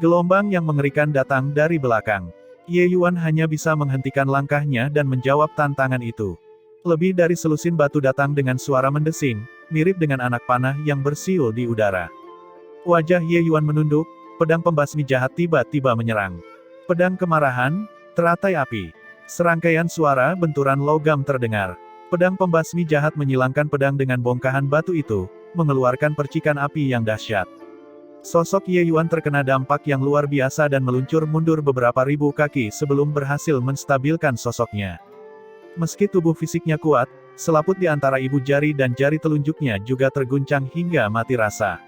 Gelombang yang mengerikan datang dari belakang. Ye Yuan hanya bisa menghentikan langkahnya dan menjawab tantangan itu. Lebih dari selusin batu datang dengan suara mendesing, mirip dengan anak panah yang bersiul di udara. Wajah Ye Yuan menunduk, pedang pembasmi jahat tiba-tiba menyerang. Pedang kemarahan, teratai api. Serangkaian suara benturan logam terdengar. Pedang pembasmi jahat menyilangkan pedang dengan bongkahan batu itu, mengeluarkan percikan api yang dahsyat. Sosok Ye Yuan terkena dampak yang luar biasa dan meluncur mundur beberapa ribu kaki sebelum berhasil menstabilkan sosoknya. Meski tubuh fisiknya kuat, selaput di antara ibu jari dan jari telunjuknya juga terguncang hingga mati rasa.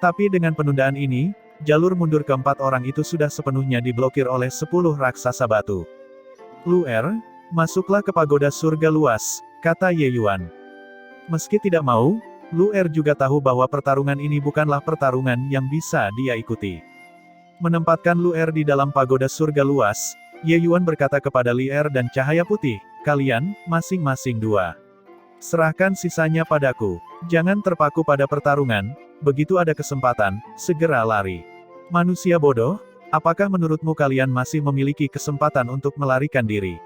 Tapi dengan penundaan ini, jalur mundur keempat orang itu sudah sepenuhnya diblokir oleh 10 raksasa batu. "Luer, masuklah ke pagoda surga luas," kata Ye Yuan. Meski tidak mau, Luer juga tahu bahwa pertarungan ini bukanlah pertarungan yang bisa dia ikuti. Menempatkan Luer di dalam pagoda surga luas, Ye Yuan berkata kepada Lier dan Cahaya Putih, "Kalian, masing-masing 2. Serahkan sisanya padaku. Jangan terpaku pada pertarungan, begitu ada kesempatan, segera lari. Manusia bodoh, apakah menurutmu kalian masih memiliki kesempatan untuk melarikan diri?"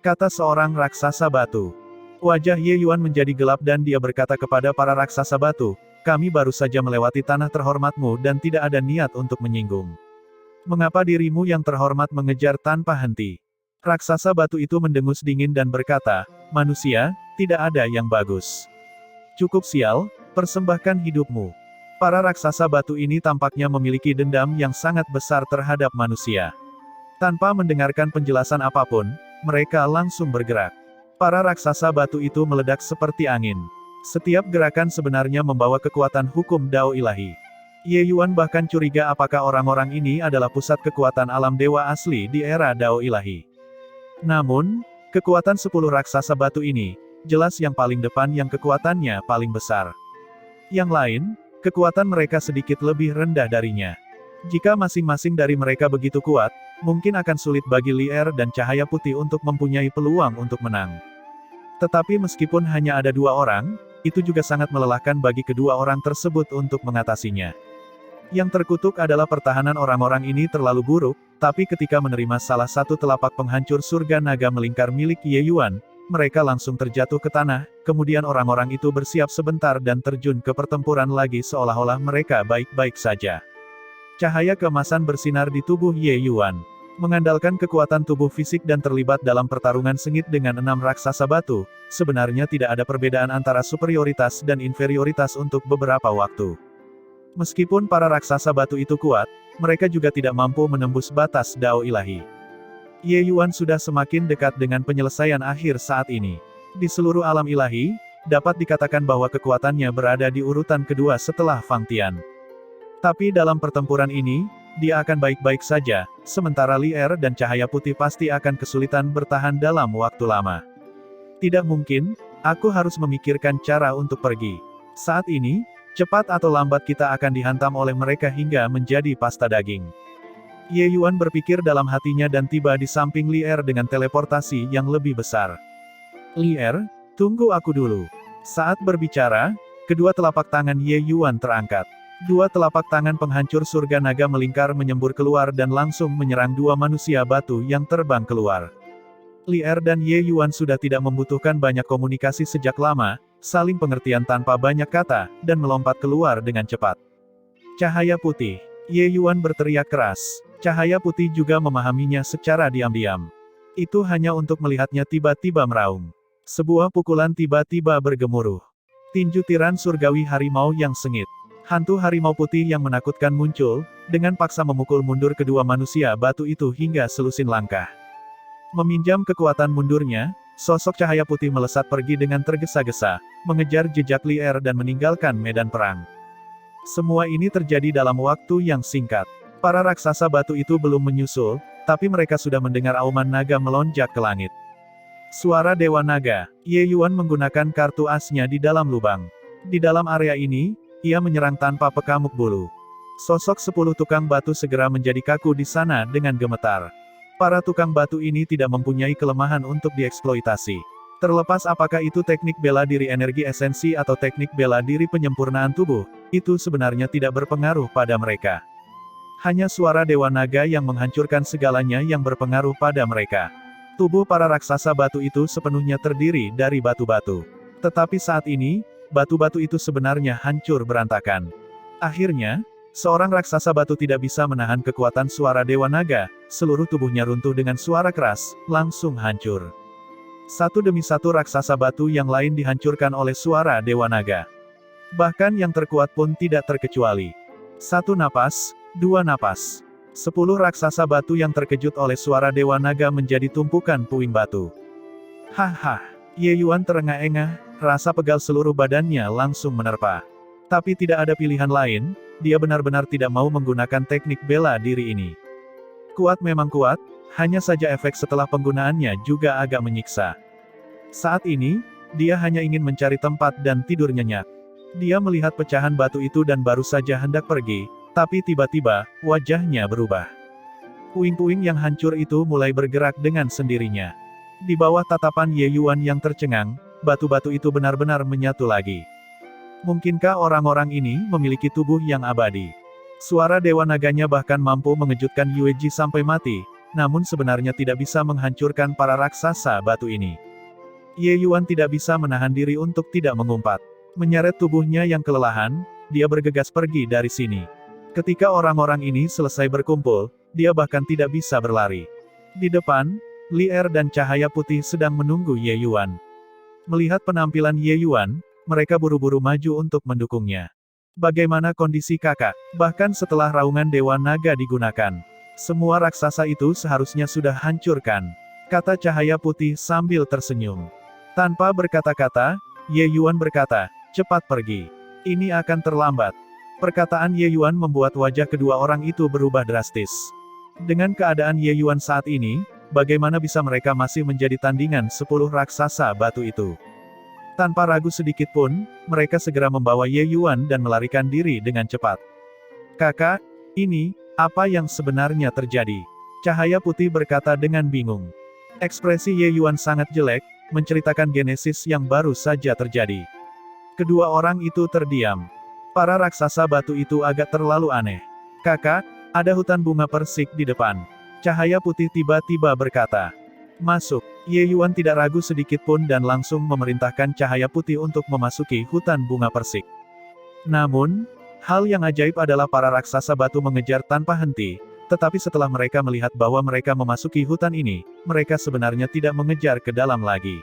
kata seorang raksasa batu. Wajah Ye Yuan menjadi gelap dan dia berkata kepada para raksasa batu, "Kami baru saja melewati tanah terhormatmu dan tidak ada niat untuk menyinggung. Mengapa dirimu yang terhormat mengejar tanpa henti?" Raksasa batu itu mendengus dingin dan berkata, "Manusia, tidak ada yang bagus. Cukup sial, persembahkan hidupmu." Para raksasa batu ini tampaknya memiliki dendam yang sangat besar terhadap manusia. Tanpa mendengarkan penjelasan apapun, mereka langsung bergerak. Para raksasa batu itu meledak seperti angin. Setiap gerakan sebenarnya membawa kekuatan hukum Dao ilahi. Ye Yuan bahkan curiga apakah orang-orang ini adalah pusat kekuatan alam dewa asli di era Dao ilahi. Namun, kekuatan 10 raksasa batu ini, jelas yang paling depan yang kekuatannya paling besar. Yang lain, kekuatan mereka sedikit lebih rendah darinya. Jika masing-masing dari mereka begitu kuat, mungkin akan sulit bagi Lier dan Cahaya Putih untuk mempunyai peluang untuk menang. Tetapi meskipun hanya ada 2 orang, itu juga sangat melelahkan bagi kedua orang tersebut untuk mengatasinya. Yang terkutuk adalah pertahanan orang-orang ini terlalu buruk, tapi ketika menerima salah satu telapak penghancur surga naga melingkar milik Ye Yuan, mereka langsung terjatuh ke tanah, kemudian orang-orang itu bersiap sebentar dan terjun ke pertempuran lagi seolah-olah mereka baik-baik saja. Cahaya keemasan bersinar di tubuh Ye Yuan. Mengandalkan kekuatan tubuh fisik dan terlibat dalam pertarungan sengit dengan 6 raksasa batu, sebenarnya tidak ada perbedaan antara superioritas dan inferioritas untuk beberapa waktu. Meskipun para raksasa batu itu kuat, mereka juga tidak mampu menembus batas Dao ilahi. Ye Yuan sudah semakin dekat dengan penyelesaian akhir saat ini. Di seluruh alam ilahi, dapat dikatakan bahwa kekuatannya berada di urutan kedua setelah Fang Tian. Tapi dalam pertempuran ini, dia akan baik-baik saja, sementara Lier dan Cahaya Putih pasti akan kesulitan bertahan dalam waktu lama. Tidak mungkin, aku harus memikirkan cara untuk pergi. Saat ini, cepat atau lambat kita akan dihantam oleh mereka hingga menjadi pasta daging. Ye Yuan berpikir dalam hatinya dan tiba di samping Lier dengan teleportasi yang lebih besar. "Lier, tunggu aku dulu." Saat berbicara, kedua telapak tangan Ye Yuan terangkat. 2 telapak tangan penghancur surga naga melingkar menyembur keluar dan langsung menyerang 2 manusia batu yang terbang keluar. Lier dan Ye Yuan sudah tidak membutuhkan banyak komunikasi sejak lama, saling pengertian tanpa banyak kata, dan melompat keluar dengan cepat. "Cahaya Putih!" Ye Yuan berteriak keras. Cahaya Putih juga memahaminya secara diam-diam. Itu hanya untuk melihatnya tiba-tiba meraung. Sebuah pukulan tiba-tiba bergemuruh. Tinju tiran surgawi harimau yang sengit. Hantu harimau putih yang menakutkan muncul, dengan paksa memukul mundur kedua manusia batu itu hingga selusin langkah. Meminjam kekuatan mundurnya, sosok Cahaya Putih melesat pergi dengan tergesa-gesa, mengejar jejak Lier dan meninggalkan medan perang. Semua ini terjadi dalam waktu yang singkat. Para raksasa batu itu belum menyusul, tapi mereka sudah mendengar auman naga melonjak ke langit. Suara Dewa Naga. Ye Yuan menggunakan kartu asnya di dalam lubang. Di dalam area ini, ia menyerang tanpa pekamuk bulu. Sosok 10 tukang batu segera menjadi kaku di sana dengan gemetar. Para tukang batu ini tidak mempunyai kelemahan untuk dieksploitasi. Terlepas apakah itu teknik bela diri energi esensi atau teknik bela diri penyempurnaan tubuh, itu sebenarnya tidak berpengaruh pada mereka. Hanya suara Dewa Naga yang menghancurkan segalanya yang berpengaruh pada mereka. Tubuh para raksasa batu itu sepenuhnya terdiri dari batu-batu. Tetapi saat ini, batu-batu itu sebenarnya hancur berantakan. Akhirnya, seorang raksasa batu tidak bisa menahan kekuatan suara Dewa Naga, seluruh tubuhnya runtuh dengan suara keras, langsung hancur. Satu demi satu raksasa batu yang lain dihancurkan oleh suara Dewa Naga. Bahkan yang terkuat pun tidak terkecuali. Satu napas, dua napas. 10 raksasa batu yang terkejut oleh suara Dewa Naga menjadi tumpukan puing batu. Haha, Ye Yuan terengah-engah, rasa pegal seluruh badannya langsung menerpa. Tapi tidak ada pilihan lain, dia benar-benar tidak mau menggunakan teknik bela diri ini. Kuat memang kuat, hanya saja efek setelah penggunaannya juga agak menyiksa. Saat ini, dia hanya ingin mencari tempat dan tidur nyenyak. Dia melihat pecahan batu itu dan baru saja hendak pergi, tapi tiba-tiba, wajahnya berubah. Puing-puing yang hancur itu mulai bergerak dengan sendirinya. Di bawah tatapan Ye Yuan yang tercengang, batu-batu itu benar-benar menyatu lagi. Mungkinkah orang-orang ini memiliki tubuh yang abadi? Suara Dewa Naganya bahkan mampu mengejutkan Yue Ji sampai mati, namun sebenarnya tidak bisa menghancurkan para raksasa batu ini. Ye Yuan tidak bisa menahan diri untuk tidak mengumpat. Menyeret tubuhnya yang kelelahan, dia bergegas pergi dari sini. Ketika orang-orang ini selesai berkumpul, dia bahkan tidak bisa berlari. Di depan, Li Er dan Cahaya Putih sedang menunggu Ye Yuan. Melihat penampilan Ye Yuan, mereka buru-buru maju untuk mendukungnya. Bagaimana kondisi kakak? Bahkan setelah raungan Dewa Naga digunakan, semua raksasa itu seharusnya sudah hancurkan, kata Cahaya Putih sambil tersenyum. Tanpa berkata-kata, Ye Yuan berkata, cepat pergi. Ini akan terlambat. Perkataan Ye Yuan membuat wajah kedua orang itu berubah drastis. Dengan keadaan Ye Yuan saat ini, bagaimana bisa mereka masih menjadi tandingan 10 raksasa batu itu? Tanpa ragu sedikit pun, mereka segera membawa Ye Yuan dan melarikan diri dengan cepat. Kakak, ini, apa yang sebenarnya terjadi? Cahaya Putih berkata dengan bingung. Ekspresi Ye Yuan sangat jelek, menceritakan genesis yang baru saja terjadi. Kedua orang itu terdiam. Para raksasa batu itu agak terlalu aneh. Kakak, ada hutan bunga persik di depan. Cahaya Putih tiba-tiba berkata. Masuk. Ye Yuan tidak ragu sedikit pun dan langsung memerintahkan Cahaya Putih untuk memasuki hutan bunga persik. Namun, hal yang ajaib adalah para raksasa batu mengejar tanpa henti, tetapi setelah mereka melihat bahwa mereka memasuki hutan ini, mereka sebenarnya tidak mengejar ke dalam lagi.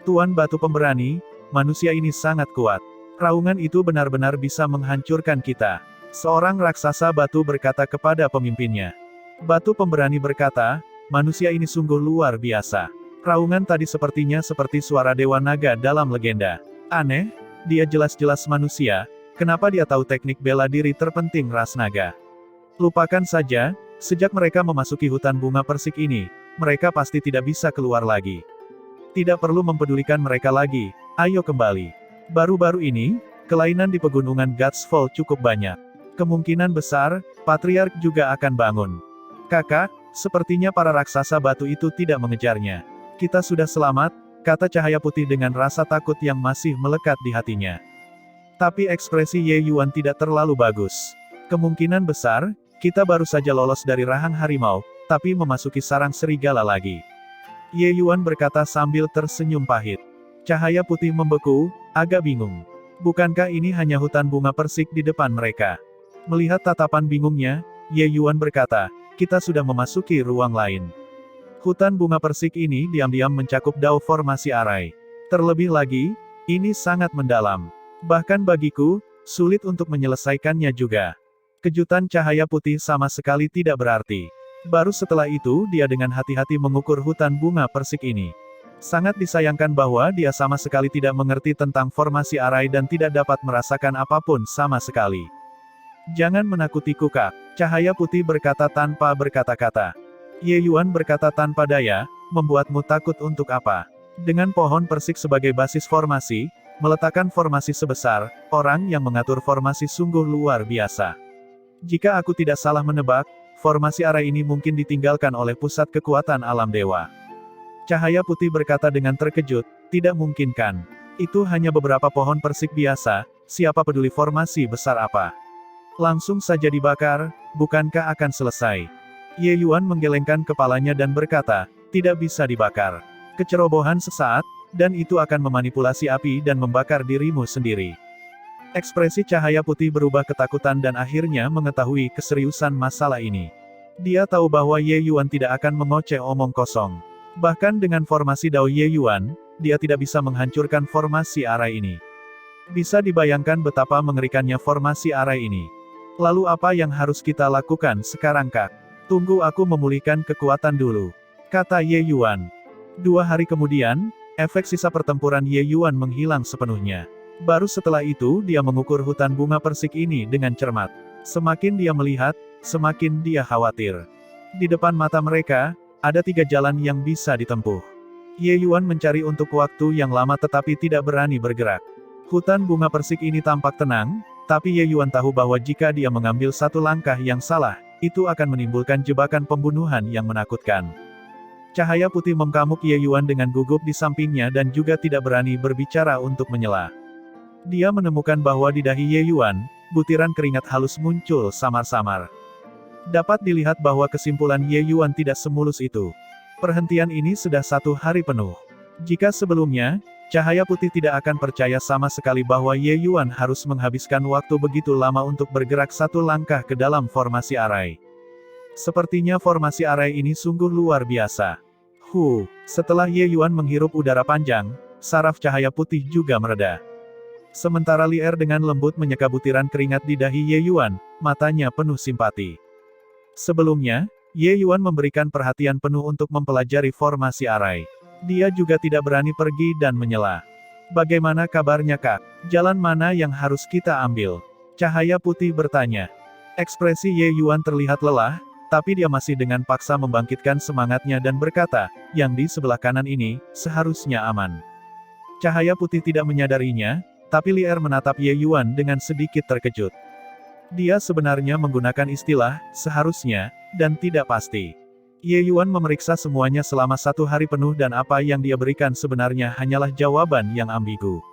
Tuan Batu Pemberani, manusia ini sangat kuat. Raungan itu benar-benar bisa menghancurkan kita. Seorang raksasa batu berkata kepada pemimpinnya. Batu Pemberani berkata, manusia ini sungguh luar biasa. Raungan tadi sepertinya seperti suara Dewa Naga dalam legenda. Aneh, dia jelas-jelas manusia, kenapa dia tahu teknik bela diri terpenting ras naga? Lupakan saja, sejak mereka memasuki hutan bunga persik ini, mereka pasti tidak bisa keluar lagi. Tidak perlu mempedulikan mereka lagi, ayo kembali. Baru-baru ini, kelainan di pegunungan Godsfall cukup banyak. Kemungkinan besar, Patriark juga akan bangun. Kakak, sepertinya para raksasa batu itu tidak mengejarnya. Kita sudah selamat, kata Cahaya Putih dengan rasa takut yang masih melekat di hatinya. Tapi ekspresi Ye Yuan tidak terlalu bagus. Kemungkinan besar, kita baru saja lolos dari rahang harimau, tapi memasuki sarang serigala lagi. Ye Yuan berkata sambil tersenyum pahit. Cahaya Putih membeku, agak bingung. Bukankah ini hanya hutan bunga persik di depan mereka? Melihat tatapan bingungnya, Ye Yuan berkata, kita sudah memasuki ruang lain. Hutan bunga persik ini diam-diam mencakup dao formasi arai. Terlebih lagi, ini sangat mendalam. Bahkan bagiku, sulit untuk menyelesaikannya juga. Kejutan Cahaya Putih sama sekali tidak berarti. Baru setelah itu dia dengan hati-hati mengukur hutan bunga persik ini. Sangat disayangkan bahwa dia sama sekali tidak mengerti tentang formasi arai dan tidak dapat merasakan apapun sama sekali. Jangan menakutiku kak, Cahaya Putih berkata tanpa berkata-kata. Ye Yuan berkata tanpa daya, membuatmu takut untuk apa? Dengan pohon persik sebagai basis formasi, meletakkan formasi sebesar, orang yang mengatur formasi sungguh luar biasa. Jika aku tidak salah menebak, formasi arai ini mungkin ditinggalkan oleh pusat kekuatan alam dewa. Cahaya Putih berkata dengan terkejut, tidak mungkin kan. Itu hanya beberapa pohon persik biasa, siapa peduli formasi besar apa. Langsung saja dibakar, bukankah akan selesai? Ye Yuan menggelengkan kepalanya dan berkata, tidak bisa dibakar. Kecerobohan sesaat, dan itu akan memanipulasi api dan membakar dirimu sendiri. Ekspresi Cahaya Putih berubah ketakutan dan akhirnya mengetahui keseriusan masalah ini. Dia tahu bahwa Ye Yuan tidak akan mengoceh omong kosong. Bahkan dengan formasi Dao Ye Yuan, dia tidak bisa menghancurkan formasi arai ini. Bisa dibayangkan betapa mengerikannya formasi arai ini. Lalu apa yang harus kita lakukan sekarang, Kak? Tunggu aku memulihkan kekuatan dulu, kata Ye Yuan. 2 hari kemudian, efek sisa pertempuran Ye Yuan menghilang sepenuhnya. Baru setelah itu dia mengukur hutan bunga persik ini dengan cermat. Semakin dia melihat, semakin dia khawatir. Di depan mata mereka, ada 3 jalan yang bisa ditempuh. Ye Yuan mencari untuk waktu yang lama tetapi tidak berani bergerak. Hutan bunga persik ini tampak tenang, tapi Ye Yuan tahu bahwa jika dia mengambil satu langkah yang salah, itu akan menimbulkan jebakan pembunuhan yang menakutkan. Cahaya putih mengkamuk Ye Yuan dengan gugup di sampingnya dan juga tidak berani berbicara untuk menyela. Dia menemukan bahwa di dahi Ye Yuan, butiran keringat halus muncul samar-samar. Dapat dilihat bahwa kesimpulan Ye Yuan tidak semulus itu. Perhentian ini sudah 1 hari penuh. Jika sebelumnya, cahaya putih tidak akan percaya sama sekali bahwa Ye Yuan harus menghabiskan waktu begitu lama untuk bergerak 1 langkah ke dalam formasi arai. Sepertinya formasi arai ini sungguh luar biasa. Setelah Ye Yuan menghirup udara panjang, saraf cahaya putih juga mereda. Sementara Li Er dengan lembut menyeka butiran keringat di dahi Ye Yuan, matanya penuh simpati. Sebelumnya, Ye Yuan memberikan perhatian penuh untuk mempelajari formasi arai. Dia juga tidak berani pergi dan menyela. Bagaimana kabarnya, Kak? Jalan mana yang harus kita ambil? Cahaya putih bertanya. Ekspresi Ye Yuan terlihat lelah, tapi dia masih dengan paksa membangkitkan semangatnya dan berkata, yang di sebelah kanan ini, seharusnya aman. Cahaya putih tidak menyadarinya, tapi Li Er menatap Ye Yuan dengan sedikit terkejut. Dia sebenarnya menggunakan istilah, seharusnya, dan tidak pasti. Ye Yuan memeriksa semuanya selama 1 hari penuh dan apa yang dia berikan sebenarnya hanyalah jawaban yang ambigu.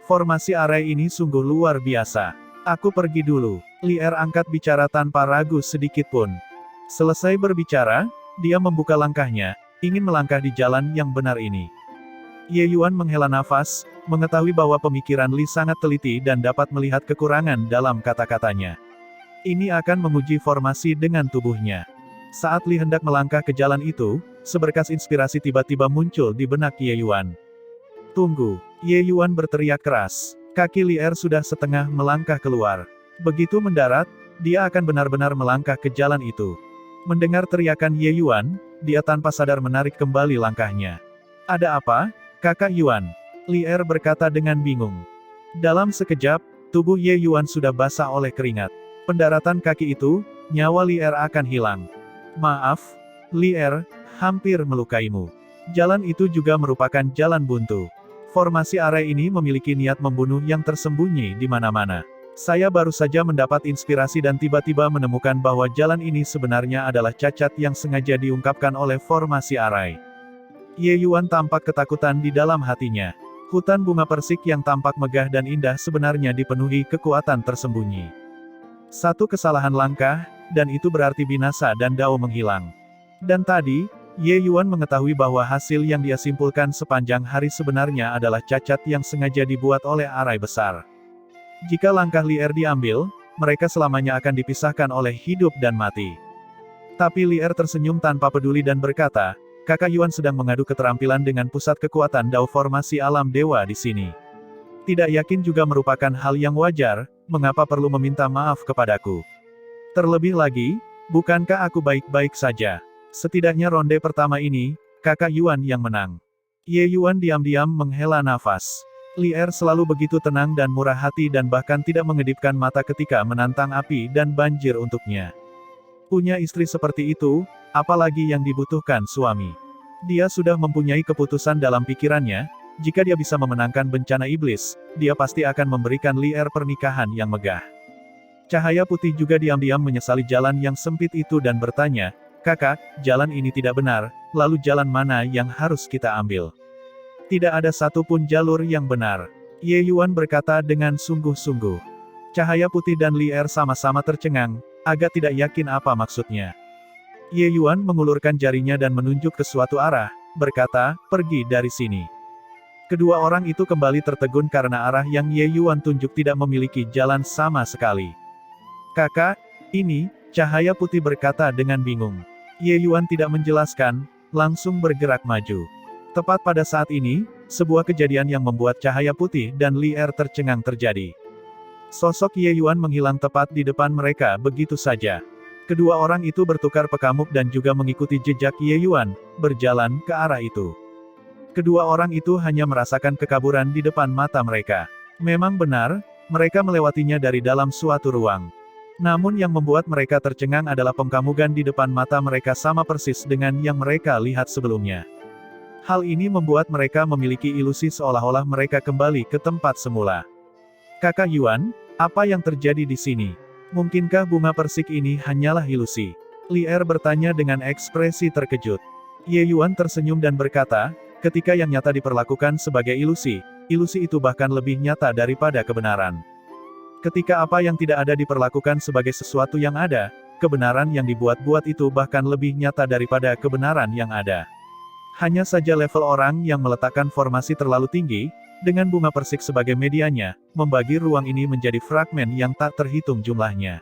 Formasi arai ini sungguh luar biasa. Aku pergi dulu. Li Er angkat bicara tanpa ragu sedikit pun. Selesai berbicara, dia membuka langkahnya, ingin melangkah di jalan yang benar ini. Ye Yuan menghela nafas, mengetahui bahwa pemikiran Li sangat teliti dan dapat melihat kekurangan dalam kata-katanya. Ini akan menguji formasi dengan tubuhnya. Saat Li hendak melangkah ke jalan itu, seberkas inspirasi tiba-tiba muncul di benak Ye Yuan. Tunggu! Ye Yuan berteriak keras. Kaki Li Er sudah setengah melangkah keluar. Begitu mendarat, dia akan benar-benar melangkah ke jalan itu. Mendengar teriakan Ye Yuan, dia tanpa sadar menarik kembali langkahnya. Ada apa, Kakak Yuan? Li Er berkata dengan bingung. Dalam sekejap, tubuh Ye Yuan sudah basah oleh keringat. Pendaratan kaki itu, nyawa Li Er akan hilang. Maaf, Li Er, hampir melukaimu. Jalan itu juga merupakan jalan buntu. Formasi arai ini memiliki niat membunuh yang tersembunyi di mana-mana. Saya baru saja mendapat inspirasi dan tiba-tiba menemukan bahwa jalan ini sebenarnya adalah cacat yang sengaja diungkapkan oleh formasi arai. Ye Yuan tampak ketakutan di dalam hatinya. Hutan bunga persik yang tampak megah dan indah sebenarnya dipenuhi kekuatan tersembunyi. Satu kesalahan langkah, dan itu berarti binasa dan Dao menghilang. Dan tadi, Ye Yuan mengetahui bahwa hasil yang dia simpulkan sepanjang hari sebenarnya adalah cacat yang sengaja dibuat oleh arai besar. Jika langkah Li Er diambil, mereka selamanya akan dipisahkan oleh hidup dan mati. Tapi Li Er tersenyum tanpa peduli dan berkata, Kakak Yuan sedang mengadu keterampilan dengan pusat kekuatan Dao formasi alam dewa di sini. Tidak yakin juga merupakan hal yang wajar, mengapa perlu meminta maaf kepadaku? Terlebih lagi, bukankah aku baik-baik saja? Setidaknya ronde pertama ini, Kakak Yuan yang menang. Ye Yuan diam-diam menghela nafas. Li Er selalu begitu tenang dan murah hati dan bahkan tidak mengedipkan mata ketika menantang api dan banjir untuknya. Punya istri seperti itu, apalagi yang dibutuhkan suami. Dia sudah mempunyai keputusan dalam pikirannya, jika dia bisa memenangkan bencana iblis, dia pasti akan memberikan Li Er pernikahan yang megah. Cahaya putih juga diam-diam menyesali jalan yang sempit itu dan bertanya, Kakak, jalan ini tidak benar, lalu jalan mana yang harus kita ambil? Tidak ada satupun jalur yang benar. Ye Yuan berkata dengan sungguh-sungguh. Cahaya putih dan Li Er sama-sama tercengang, agak tidak yakin apa maksudnya. Ye Yuan mengulurkan jarinya dan menunjuk ke suatu arah, berkata, pergi dari sini. Kedua orang itu kembali tertegun karena arah yang Ye Yuan tunjuk tidak memiliki jalan sama sekali. Kakak, ini, cahaya putih berkata dengan bingung. Ye Yuan tidak menjelaskan, langsung bergerak maju. Tepat pada saat ini, sebuah kejadian yang membuat cahaya putih dan Li Er tercengang terjadi. Sosok Ye Yuan menghilang tepat di depan mereka begitu saja. Kedua orang itu bertukar pekamuk dan juga mengikuti jejak Ye Yuan, berjalan ke arah itu. Kedua orang itu hanya merasakan kekaburan di depan mata mereka. Memang benar, mereka melewatinya dari dalam suatu ruang. Namun yang membuat mereka tercengang adalah pengkamugan di depan mata mereka sama persis dengan yang mereka lihat sebelumnya. Hal ini membuat mereka memiliki ilusi seolah-olah mereka kembali ke tempat semula. Kakak Yuan, apa yang terjadi di sini? Mungkinkah bunga persik ini hanyalah ilusi? Li Er bertanya dengan ekspresi terkejut. Ye Yuan tersenyum dan berkata, ketika yang nyata diperlakukan sebagai ilusi, ilusi itu bahkan lebih nyata daripada kebenaran. Ketika apa yang tidak ada diperlakukan sebagai sesuatu yang ada, kebenaran yang dibuat-buat itu bahkan lebih nyata daripada kebenaran yang ada. Hanya saja level orang yang meletakkan formasi terlalu tinggi, dengan bunga persik sebagai medianya, membagi ruang ini menjadi fragmen yang tak terhitung jumlahnya.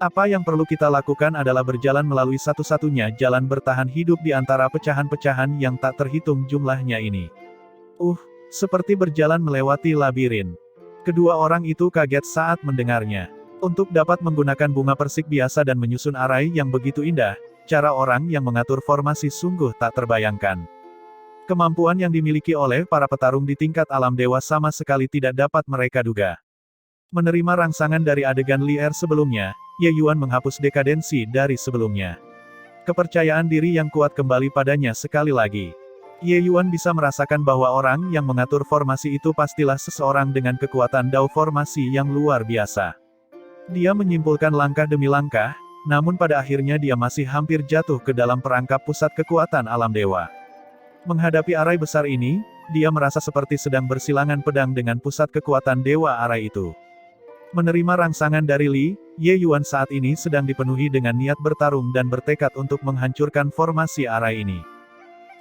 Apa yang perlu kita lakukan adalah berjalan melalui satu-satunya jalan bertahan hidup di antara pecahan-pecahan yang tak terhitung jumlahnya ini. Seperti berjalan melewati labirin. Kedua orang itu kaget saat mendengarnya. Untuk dapat menggunakan bunga persik biasa dan menyusun arai yang begitu indah, cara orang yang mengatur formasi sungguh tak terbayangkan. Kemampuan yang dimiliki oleh para petarung di tingkat alam dewa sama sekali tidak dapat mereka duga. Menerima rangsangan dari adegan Li Er sebelumnya, Ye Yuan menghapus dekadensi dari sebelumnya. Kepercayaan diri yang kuat kembali padanya sekali lagi. Ye Yuan bisa merasakan bahwa orang yang mengatur formasi itu pastilah seseorang dengan kekuatan dao formasi yang luar biasa. Dia menyimpulkan langkah demi langkah, namun pada akhirnya dia masih hampir jatuh ke dalam perangkap pusat kekuatan alam dewa. Menghadapi arai besar ini, dia merasa seperti sedang bersilangan pedang dengan pusat kekuatan dewa arai itu. Menerima rangsangan dari Li, Ye Yuan saat ini sedang dipenuhi dengan niat bertarung dan bertekad untuk menghancurkan formasi arai ini.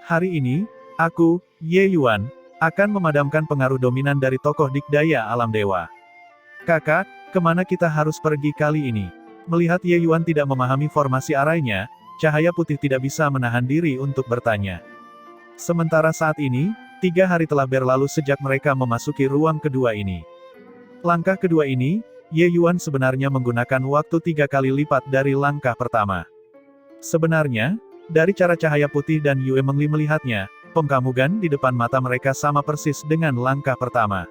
Hari ini, aku, Ye Yuan, akan memadamkan pengaruh dominan dari tokoh dikdaya alam dewa. Kakak, kemana kita harus pergi kali ini? Melihat Ye Yuan tidak memahami formasi arainya, cahaya putih tidak bisa menahan diri untuk bertanya. Sementara saat ini, 3 hari telah berlalu sejak mereka memasuki ruang kedua ini. Langkah kedua ini, Ye Yuan sebenarnya menggunakan waktu 3 kali lipat dari langkah pertama. Sebenarnya, dari cara cahaya putih dan Yue Mengli melihatnya, pengkamugan di depan mata mereka sama persis dengan langkah pertama.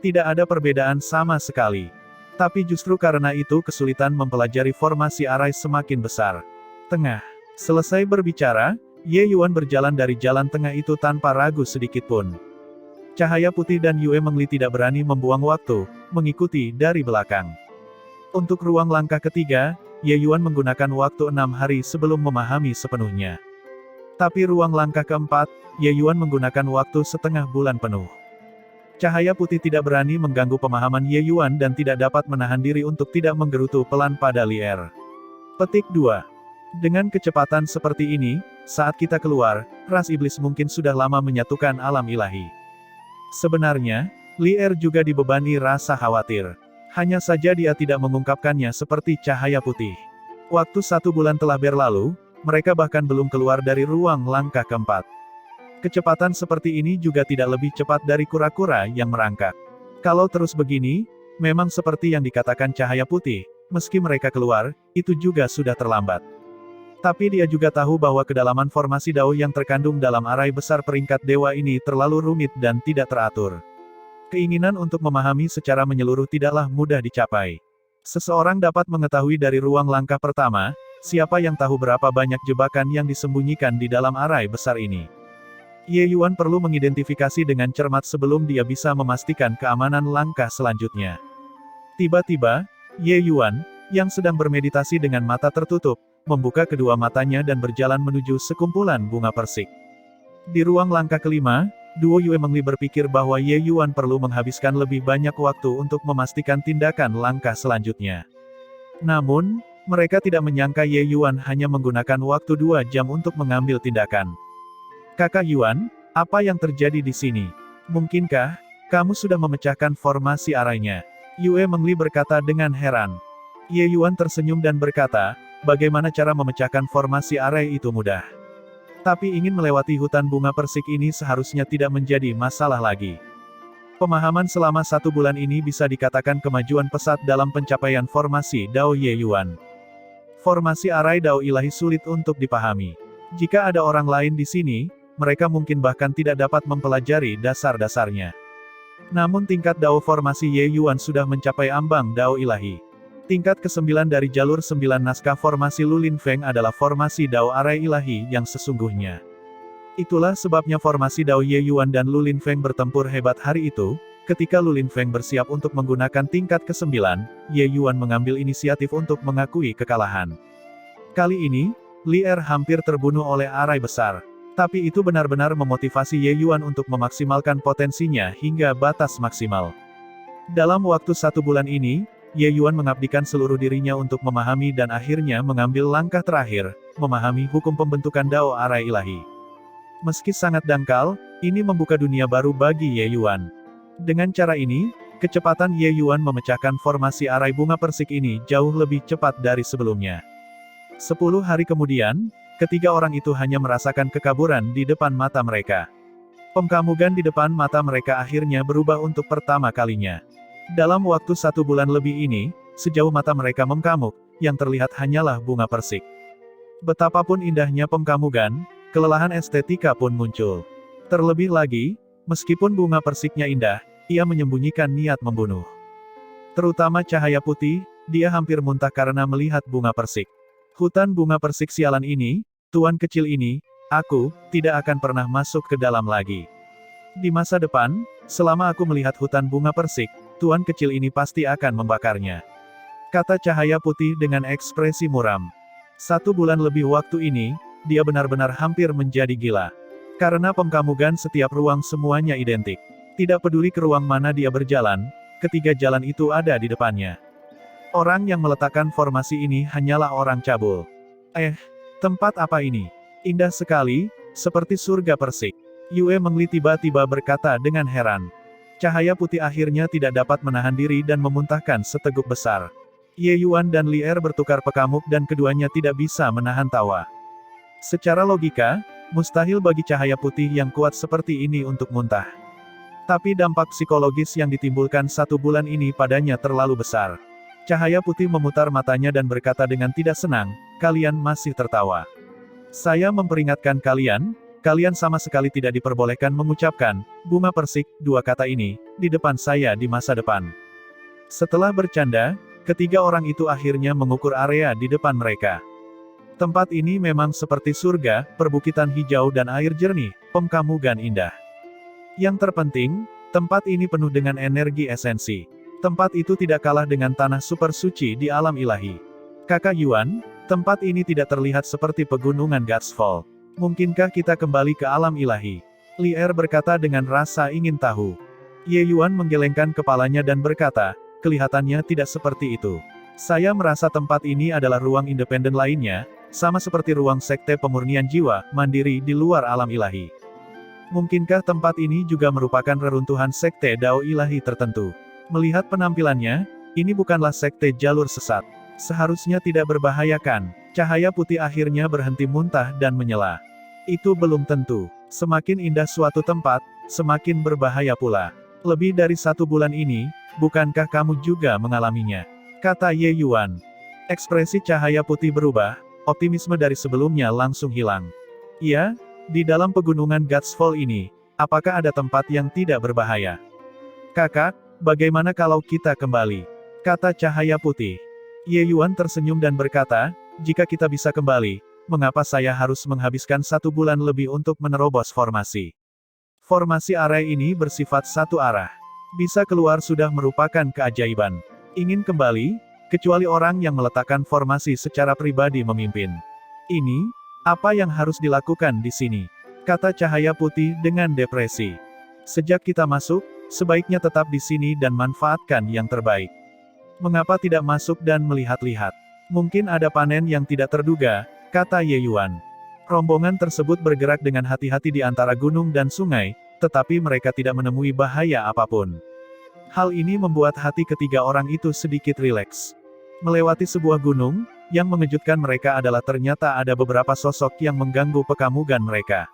Tidak ada perbedaan sama sekali. Tapi justru karena itu kesulitan mempelajari formasi arai semakin besar. Tengah. Selesai berbicara, Ye Yuan berjalan dari jalan tengah itu tanpa ragu sedikitpun. Cahaya putih dan Yue Mengli tidak berani membuang waktu, mengikuti dari belakang. Untuk ruang langkah ketiga, Ye Yuan menggunakan waktu 6 hari sebelum memahami sepenuhnya. Tapi ruang langkah keempat, Ye Yuan menggunakan waktu setengah bulan penuh. Cahaya putih tidak berani mengganggu pemahaman Ye Yuan dan tidak dapat menahan diri untuk tidak menggerutu pelan pada Li Er. Petik 2. Dengan kecepatan seperti ini, saat kita keluar, ras iblis mungkin sudah lama menyatukan alam ilahi. Sebenarnya, Li Er juga dibebani rasa khawatir. Hanya saja dia tidak mengungkapkannya seperti cahaya putih. Waktu 1 bulan telah berlalu, mereka bahkan belum keluar dari ruang langkah keempat. Kecepatan seperti ini juga tidak lebih cepat dari kura-kura yang merangkak. Kalau terus begini, memang seperti yang dikatakan cahaya putih, meski mereka keluar, itu juga sudah terlambat. Tapi dia juga tahu bahwa kedalaman formasi dao yang terkandung dalam arai besar peringkat dewa ini terlalu rumit dan tidak teratur. Keinginan untuk memahami secara menyeluruh tidaklah mudah dicapai. Seseorang dapat mengetahui dari ruang langkah pertama, siapa yang tahu berapa banyak jebakan yang disembunyikan di dalam arai besar ini. Ye Yuan perlu mengidentifikasi dengan cermat sebelum dia bisa memastikan keamanan langkah selanjutnya. Tiba-tiba, Ye Yuan, yang sedang bermeditasi dengan mata tertutup, membuka kedua matanya dan berjalan menuju sekumpulan bunga persik. Di ruang langkah kelima, duo Yue Mengli berpikir bahwa Ye Yuan perlu menghabiskan lebih banyak waktu untuk memastikan tindakan langkah selanjutnya. Namun, mereka tidak menyangka Ye Yuan hanya menggunakan waktu 2 jam untuk mengambil tindakan. Kakak Yuan, apa yang terjadi di sini? Mungkinkah kamu sudah memecahkan formasi arainya? Yue Mengli berkata dengan heran. Ye Yuan tersenyum dan berkata, bagaimana cara memecahkan formasi arai itu mudah? Tapi ingin melewati hutan bunga persik ini seharusnya tidak menjadi masalah lagi. Pemahaman selama 1 bulan ini bisa dikatakan kemajuan pesat dalam pencapaian formasi Dao Ye Yuan. Formasi arai Dao ilahi sulit untuk dipahami. Jika ada orang lain di sini, mereka mungkin bahkan tidak dapat mempelajari dasar-dasarnya. Namun tingkat Dao formasi Ye Yuan sudah mencapai ambang Dao ilahi. Tingkat ke-9 dari jalur 9 naskah formasi Lulin Feng adalah formasi Dao arai ilahi yang sesungguhnya. Itulah sebabnya formasi Dao Ye Yuan dan Lulin Feng bertempur hebat hari itu. Ketika Lulin Feng bersiap untuk menggunakan tingkat ke-9, Ye Yuan mengambil inisiatif untuk mengakui kekalahan. Kali ini, Li Er hampir terbunuh oleh arai besar. Tapi itu benar-benar memotivasi Ye Yuan untuk memaksimalkan potensinya hingga batas maksimal. Dalam waktu 1 bulan ini, Ye Yuan mengabdikan seluruh dirinya untuk memahami dan akhirnya mengambil langkah terakhir, memahami hukum pembentukan Dao arai ilahi. Meski sangat dangkal, ini membuka dunia baru bagi Ye Yuan. Dengan cara ini, kecepatan Ye Yuan memecahkan formasi arai bunga persik ini jauh lebih cepat dari sebelumnya. 10 hari kemudian, ketiga orang itu hanya merasakan kekaburan di depan mata mereka. Pengkamugan di depan mata mereka akhirnya berubah untuk pertama kalinya. Dalam waktu 1 bulan lebih ini, sejauh mata mereka memkamuk, yang terlihat hanyalah bunga persik. Betapapun indahnya pengkamugan, kelelahan estetika pun muncul. Terlebih lagi, meskipun bunga persiknya indah, ia menyembunyikan niat membunuh. Terutama cahaya putih, dia hampir muntah karena melihat bunga persik. Hutan bunga persik sialan ini, tuan kecil ini, aku tidak akan pernah masuk ke dalam lagi. Di masa depan, selama aku melihat hutan bunga persik, tuan kecil ini pasti akan membakarnya. Kata cahaya putih dengan ekspresi muram. 1 bulan lebih waktu ini, dia benar-benar hampir menjadi gila. Karena pengkamugan setiap ruang semuanya identik. Tidak peduli ke ruang mana dia berjalan, ketiga jalan itu ada di depannya. Orang yang meletakkan formasi ini hanyalah orang cabul. Tempat apa ini? Indah sekali, seperti surga persik. Yue Mengli tiba-tiba berkata dengan heran. Cahaya putih akhirnya tidak dapat menahan diri dan memuntahkan seteguk besar. Ye Yuan dan Li Er bertukar pekamuk dan keduanya tidak bisa menahan tawa. Secara logika, mustahil bagi cahaya putih yang kuat seperti ini untuk muntah. Tapi dampak psikologis yang ditimbulkan 1 bulan ini padanya terlalu besar. Cahaya putih memutar matanya dan berkata dengan tidak senang, kalian masih tertawa. Saya memperingatkan kalian, kalian sama sekali tidak diperbolehkan mengucapkan, bunga persik, 2 kata ini, di depan saya di masa depan. Setelah bercanda, ketiga orang itu akhirnya mengukur area di depan mereka. Tempat ini memang seperti surga, perbukitan hijau dan air jernih, pengkamugan indah. Yang terpenting, tempat ini penuh dengan energi esensi. Tempat itu tidak kalah dengan tanah super suci di alam ilahi. Kakak Yuan, tempat ini tidak terlihat seperti pegunungan Gatsfall. Mungkinkah kita kembali ke alam ilahi? Li Er berkata dengan rasa ingin tahu. Ye Yuan menggelengkan kepalanya dan berkata, kelihatannya tidak seperti itu. Saya merasa tempat ini adalah ruang independen lainnya, sama seperti ruang sekte pemurnian jiwa, mandiri di luar alam ilahi. Mungkinkah tempat ini juga merupakan reruntuhan sekte Dao ilahi tertentu? Melihat penampilannya, ini bukanlah sekte jalur sesat. Seharusnya tidak berbahaya kan? Cahaya putih akhirnya berhenti muntah dan menyela. Itu belum tentu. Semakin indah suatu tempat, semakin berbahaya pula. Lebih dari 1 bulan ini, bukankah kamu juga mengalaminya? Kata Ye Yuan. Ekspresi cahaya putih berubah, optimisme dari sebelumnya langsung hilang. Iya, di dalam pegunungan Gatsfall ini, apakah ada tempat yang tidak berbahaya? Kakak, bagaimana kalau kita kembali? Kata cahaya putih. Ye Yuan tersenyum dan berkata, jika kita bisa kembali, mengapa saya harus menghabiskan 1 bulan lebih untuk menerobos formasi? Formasi arai ini bersifat satu arah. Bisa keluar sudah merupakan keajaiban. Ingin kembali, kecuali orang yang meletakkan formasi secara pribadi memimpin. Ini, apa yang harus dilakukan di sini? Kata cahaya putih dengan depresi. Sejak kita masuk, sebaiknya tetap di sini dan manfaatkan yang terbaik. Mengapa tidak masuk dan melihat-lihat? Mungkin ada panen yang tidak terduga, kata Ye Yuan. Rombongan tersebut bergerak dengan hati-hati di antara gunung dan sungai, tetapi mereka tidak menemui bahaya apapun. Hal ini membuat hati ketiga orang itu sedikit rileks. Melewati sebuah gunung, Yang mengejutkan mereka adalah ternyata ada beberapa sosok yang mengganggu pekamugan mereka.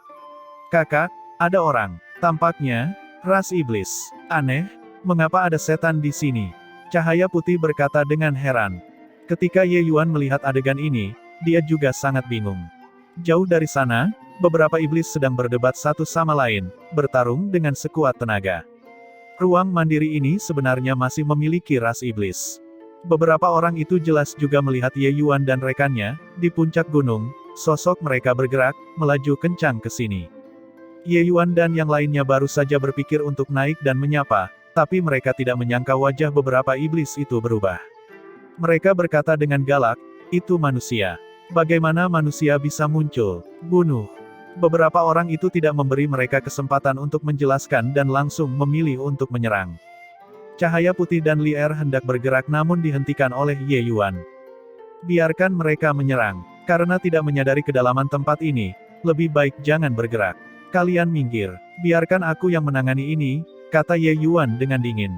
Kakak, ada orang. Tampaknya, ras iblis. Aneh, mengapa ada setan di sini? Cahaya putih berkata dengan heran. Ketika Ye Yuan melihat adegan ini, dia juga sangat bingung. Jauh dari sana, beberapa iblis sedang berdebat satu sama lain, bertarung dengan sekuat tenaga. Ruang mandiri ini sebenarnya masih memiliki ras iblis. Beberapa orang itu jelas juga melihat Ye Yuan dan rekannya, di puncak gunung, sosok mereka bergerak, melaju kencang ke sini. Ye Yuan dan yang lainnya baru saja berpikir untuk naik dan menyapa, tapi mereka tidak menyangka wajah beberapa iblis itu berubah. Mereka berkata dengan galak, "Itu manusia. Bagaimana manusia bisa muncul? Bunuh." Beberapa orang itu tidak memberi mereka kesempatan untuk menjelaskan dan langsung memilih untuk menyerang. Cahaya putih dan Lier hendak bergerak namun dihentikan oleh Ye Yuan. Biarkan mereka menyerang. Karena tidak menyadari kedalaman tempat ini, lebih baik jangan bergerak. Kalian minggir. Biarkan aku yang menangani ini, kata Ye Yuan dengan dingin.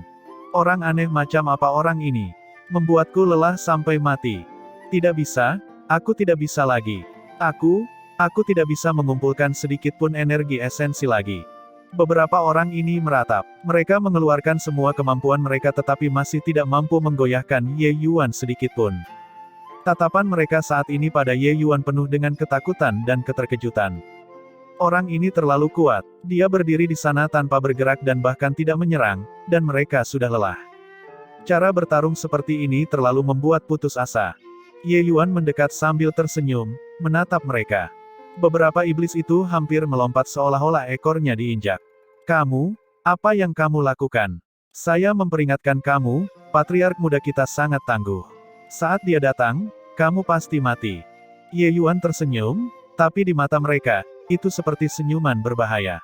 Orang aneh macam apa orang ini? Membuatku lelah sampai mati. Tidak bisa, aku tidak bisa lagi. Aku tidak bisa mengumpulkan sedikit pun energi esensi lagi. Beberapa orang ini meratap. Mereka mengeluarkan semua kemampuan mereka tetapi masih tidak mampu menggoyahkan Ye Yuan sedikitpun. Tatapan mereka saat ini pada Ye Yuan penuh dengan ketakutan dan keterkejutan. Orang ini terlalu kuat. Dia berdiri di sana tanpa bergerak dan bahkan tidak menyerang, dan mereka sudah lelah. Cara bertarung seperti ini terlalu membuat putus asa. Ye Yuan mendekat sambil tersenyum, menatap mereka. Beberapa iblis itu hampir melompat seolah-olah ekornya diinjak. Kamu, apa yang kamu lakukan? Saya memperingatkan kamu, patriark muda kita sangat tangguh. Saat dia datang, kamu pasti mati. Ye Yuan tersenyum, tapi di mata mereka, itu seperti senyuman berbahaya.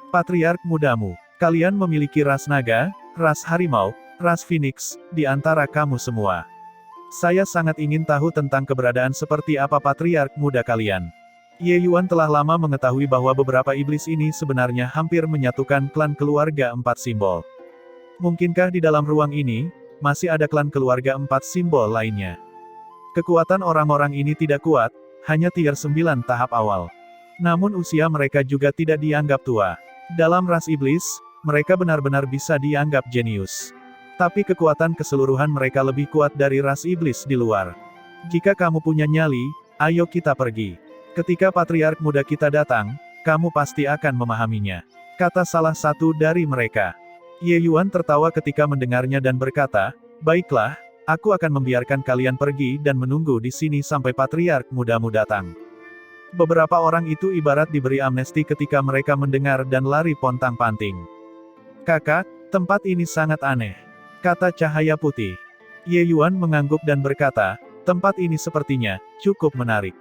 Patriark mudamu, kalian memiliki ras naga, ras harimau, ras phoenix, di antara kamu semua. Saya sangat ingin tahu tentang keberadaan seperti apa patriark muda kalian. Ye Yuan telah lama mengetahui bahwa beberapa iblis ini sebenarnya hampir menyatukan klan keluarga empat simbol. Mungkinkah di dalam ruang ini, masih ada klan keluarga empat simbol lainnya? Kekuatan orang-orang ini tidak kuat, hanya tier 9 tahap awal. Namun usia mereka juga tidak dianggap tua. Dalam ras iblis, mereka benar-benar bisa dianggap jenius. Tapi kekuatan keseluruhan mereka lebih kuat dari ras iblis di luar. Jika kamu punya nyali, ayo kita pergi. Ketika patriark muda kita datang, kamu pasti akan memahaminya, kata salah satu dari mereka. Ye Yuan tertawa ketika mendengarnya dan berkata, baiklah, aku akan membiarkan kalian pergi dan menunggu di sini sampai patriark mudamu datang. Beberapa orang itu ibarat diberi amnesti ketika mereka mendengar dan lari pontang-panting. Kakak, tempat ini sangat aneh, kata cahaya putih. Ye Yuan mengangguk dan berkata, tempat ini sepertinya cukup menarik.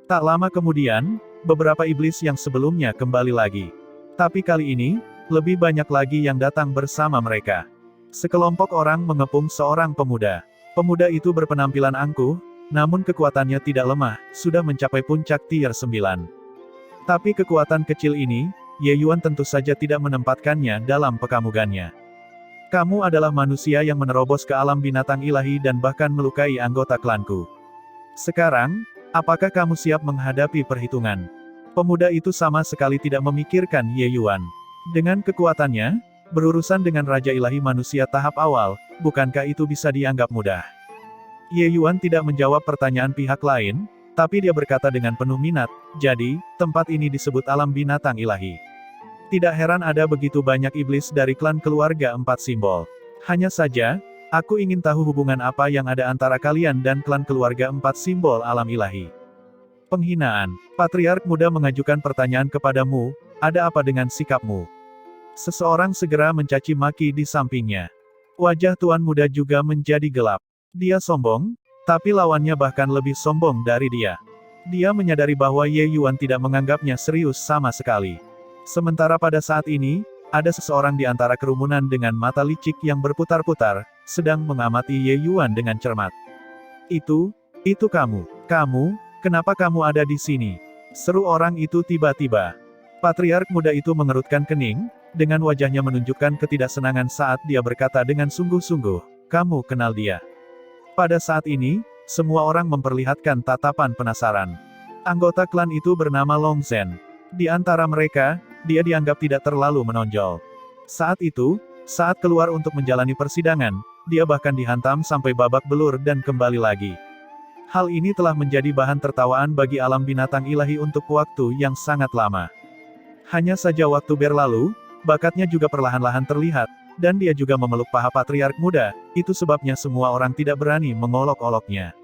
Tak lama kemudian, beberapa iblis yang sebelumnya kembali lagi. Tapi kali ini, lebih banyak lagi yang datang bersama mereka. Sekelompok orang mengepung seorang pemuda. Pemuda itu berpenampilan angkuh, namun kekuatannya tidak lemah, sudah mencapai puncak tier 9. Tapi kekuatan kecil ini, Ye Yuan tentu saja tidak menempatkannya dalam pekamugannya. Kamu adalah manusia yang menerobos ke alam binatang ilahi dan bahkan melukai anggota klanku. Sekarang, apakah kamu siap menghadapi perhitungan? Pemuda itu sama sekali tidak memikirkan Ye Yuan. Dengan kekuatannya, berurusan dengan Raja Ilahi manusia tahap awal, bukankah itu bisa dianggap mudah? Ye Yuan tidak menjawab pertanyaan pihak lain, tapi dia berkata dengan penuh minat, jadi, tempat ini disebut alam binatang ilahi. Tidak heran ada begitu banyak iblis dari klan keluarga empat simbol. Hanya saja, aku ingin tahu hubungan apa yang ada antara kalian dan klan keluarga empat simbol alam ilahi. Penghinaan. Patriark muda mengajukan pertanyaan kepadamu, ada apa dengan sikapmu? Seseorang segera mencaci maki di sampingnya. Wajah tuan muda juga menjadi gelap. Dia sombong, tapi lawannya bahkan lebih sombong dari dia. Dia menyadari bahwa Ye Yuan tidak menganggapnya serius sama sekali. Sementara pada saat ini, ada seseorang di antara kerumunan dengan mata licik yang berputar-putar, sedang mengamati Ye Yuan dengan cermat. Itu kamu. Kenapa kamu ada di sini? Seru orang itu tiba-tiba. Patriark muda itu mengerutkan kening, dengan wajahnya menunjukkan ketidaksenangan saat dia berkata dengan sungguh-sungguh, kamu kenal dia. Pada saat ini, semua orang memperlihatkan tatapan penasaran. Anggota klan itu bernama Long Zhen. Di antara mereka, dia dianggap tidak terlalu menonjol. Saat itu, saat keluar untuk menjalani persidangan, dia bahkan dihantam sampai babak belur dan kembali lagi. Hal ini telah menjadi bahan tertawaan bagi alam binatang ilahi untuk waktu yang sangat lama. Hanya saja waktu berlalu, bakatnya juga perlahan-lahan terlihat, dan dia juga memeluk paha patriark muda, itu sebabnya semua orang tidak berani mengolok-oloknya.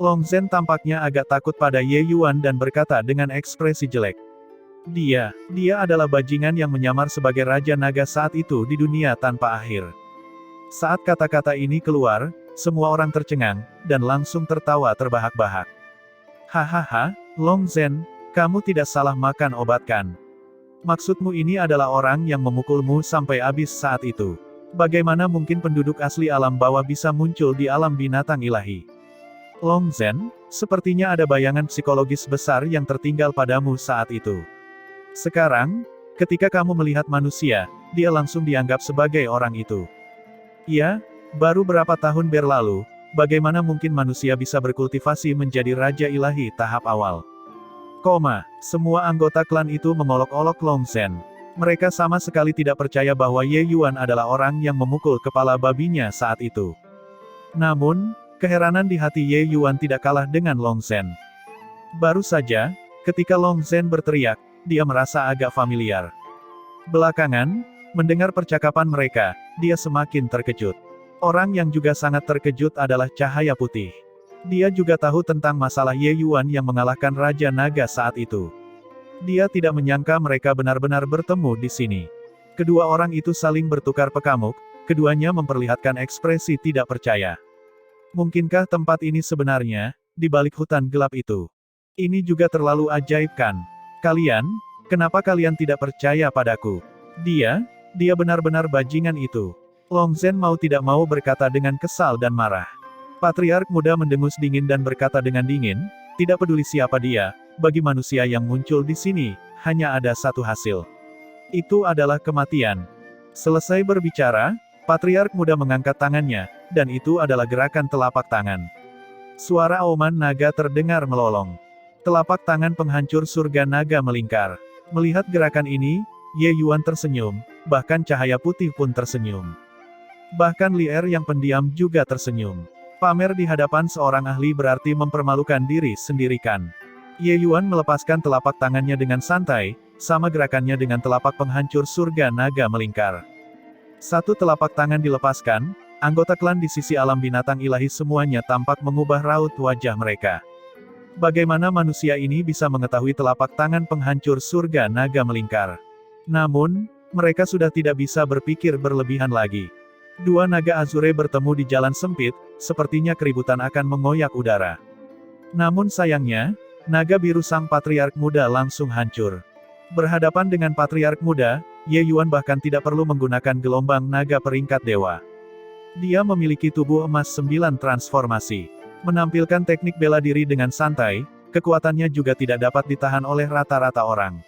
Long Zhen tampaknya agak takut pada Ye Yuan dan berkata dengan ekspresi jelek. Dia adalah bajingan yang menyamar sebagai Raja Naga saat itu di dunia tanpa akhir. Saat kata-kata ini keluar, semua orang tercengang, dan langsung tertawa terbahak-bahak. Hahaha, Long Zhen, kamu tidak salah makan obat kan? Maksudmu ini adalah orang yang memukulmu sampai habis saat itu. Bagaimana mungkin penduduk asli alam bawah bisa muncul di alam binatang ilahi? Long Zhen, sepertinya ada bayangan psikologis besar yang tertinggal padamu saat itu. Sekarang, ketika kamu melihat manusia, dia langsung dianggap sebagai orang itu. Ya, baru berapa tahun berlalu, bagaimana mungkin manusia bisa berkultivasi menjadi Raja Ilahi tahap awal? Semua anggota klan itu mengolok-olok Long Zhen. Mereka sama sekali tidak percaya bahwa Ye Yuan adalah orang yang memukul kepala babinya saat itu. Namun, keheranan di hati Ye Yuan tidak kalah dengan Long Zhen. Baru saja, ketika Long Zhen berteriak, dia merasa agak familiar. Belakangan, mendengar percakapan mereka, dia semakin terkejut. Orang yang juga sangat terkejut adalah Cahaya Putih. Dia juga tahu tentang masalah Ye Yuan yang mengalahkan Raja Naga saat itu. Dia tidak menyangka mereka benar-benar bertemu di sini. Kedua orang itu saling bertukar pekamuk, keduanya memperlihatkan ekspresi tidak percaya. Mungkinkah tempat ini sebenarnya, di balik hutan gelap itu? Ini juga terlalu ajaib kan? Kenapa kalian tidak percaya padaku? Dia benar-benar bajingan itu. Long Zhen mau tidak mau berkata dengan kesal dan marah. Patriark muda mendengus dingin dan berkata dengan dingin, tidak peduli siapa dia, bagi manusia yang muncul di sini, hanya ada satu hasil. Itu adalah kematian. Selesai berbicara, Patriark muda mengangkat tangannya, dan itu adalah gerakan telapak tangan. Suara auman naga terdengar melolong. Telapak tangan penghancur surga naga melingkar. Melihat gerakan ini, Ye Yuan tersenyum, bahkan Cahaya Putih pun tersenyum. Bahkan Li Er yang pendiam juga tersenyum. Pamer di hadapan seorang ahli berarti mempermalukan diri sendiri kan? Ye Yuan melepaskan telapak tangannya dengan santai, sama gerakannya dengan telapak penghancur surga naga melingkar. Satu telapak tangan dilepaskan, anggota klan di sisi alam binatang ilahi semuanya tampak mengubah raut wajah mereka. Bagaimana manusia ini bisa mengetahui telapak tangan penghancur surga naga melingkar? Namun, mereka sudah tidak bisa berpikir berlebihan lagi. Dua naga Azure bertemu di jalan sempit, sepertinya keributan akan mengoyak udara. Namun sayangnya, naga biru sang patriark muda langsung hancur. Berhadapan dengan patriark muda, Ye Yuan bahkan tidak perlu menggunakan gelombang naga peringkat dewa. Dia memiliki tubuh emas 9 transformasi. Menampilkan teknik bela diri dengan santai, kekuatannya juga tidak dapat ditahan oleh rata-rata orang.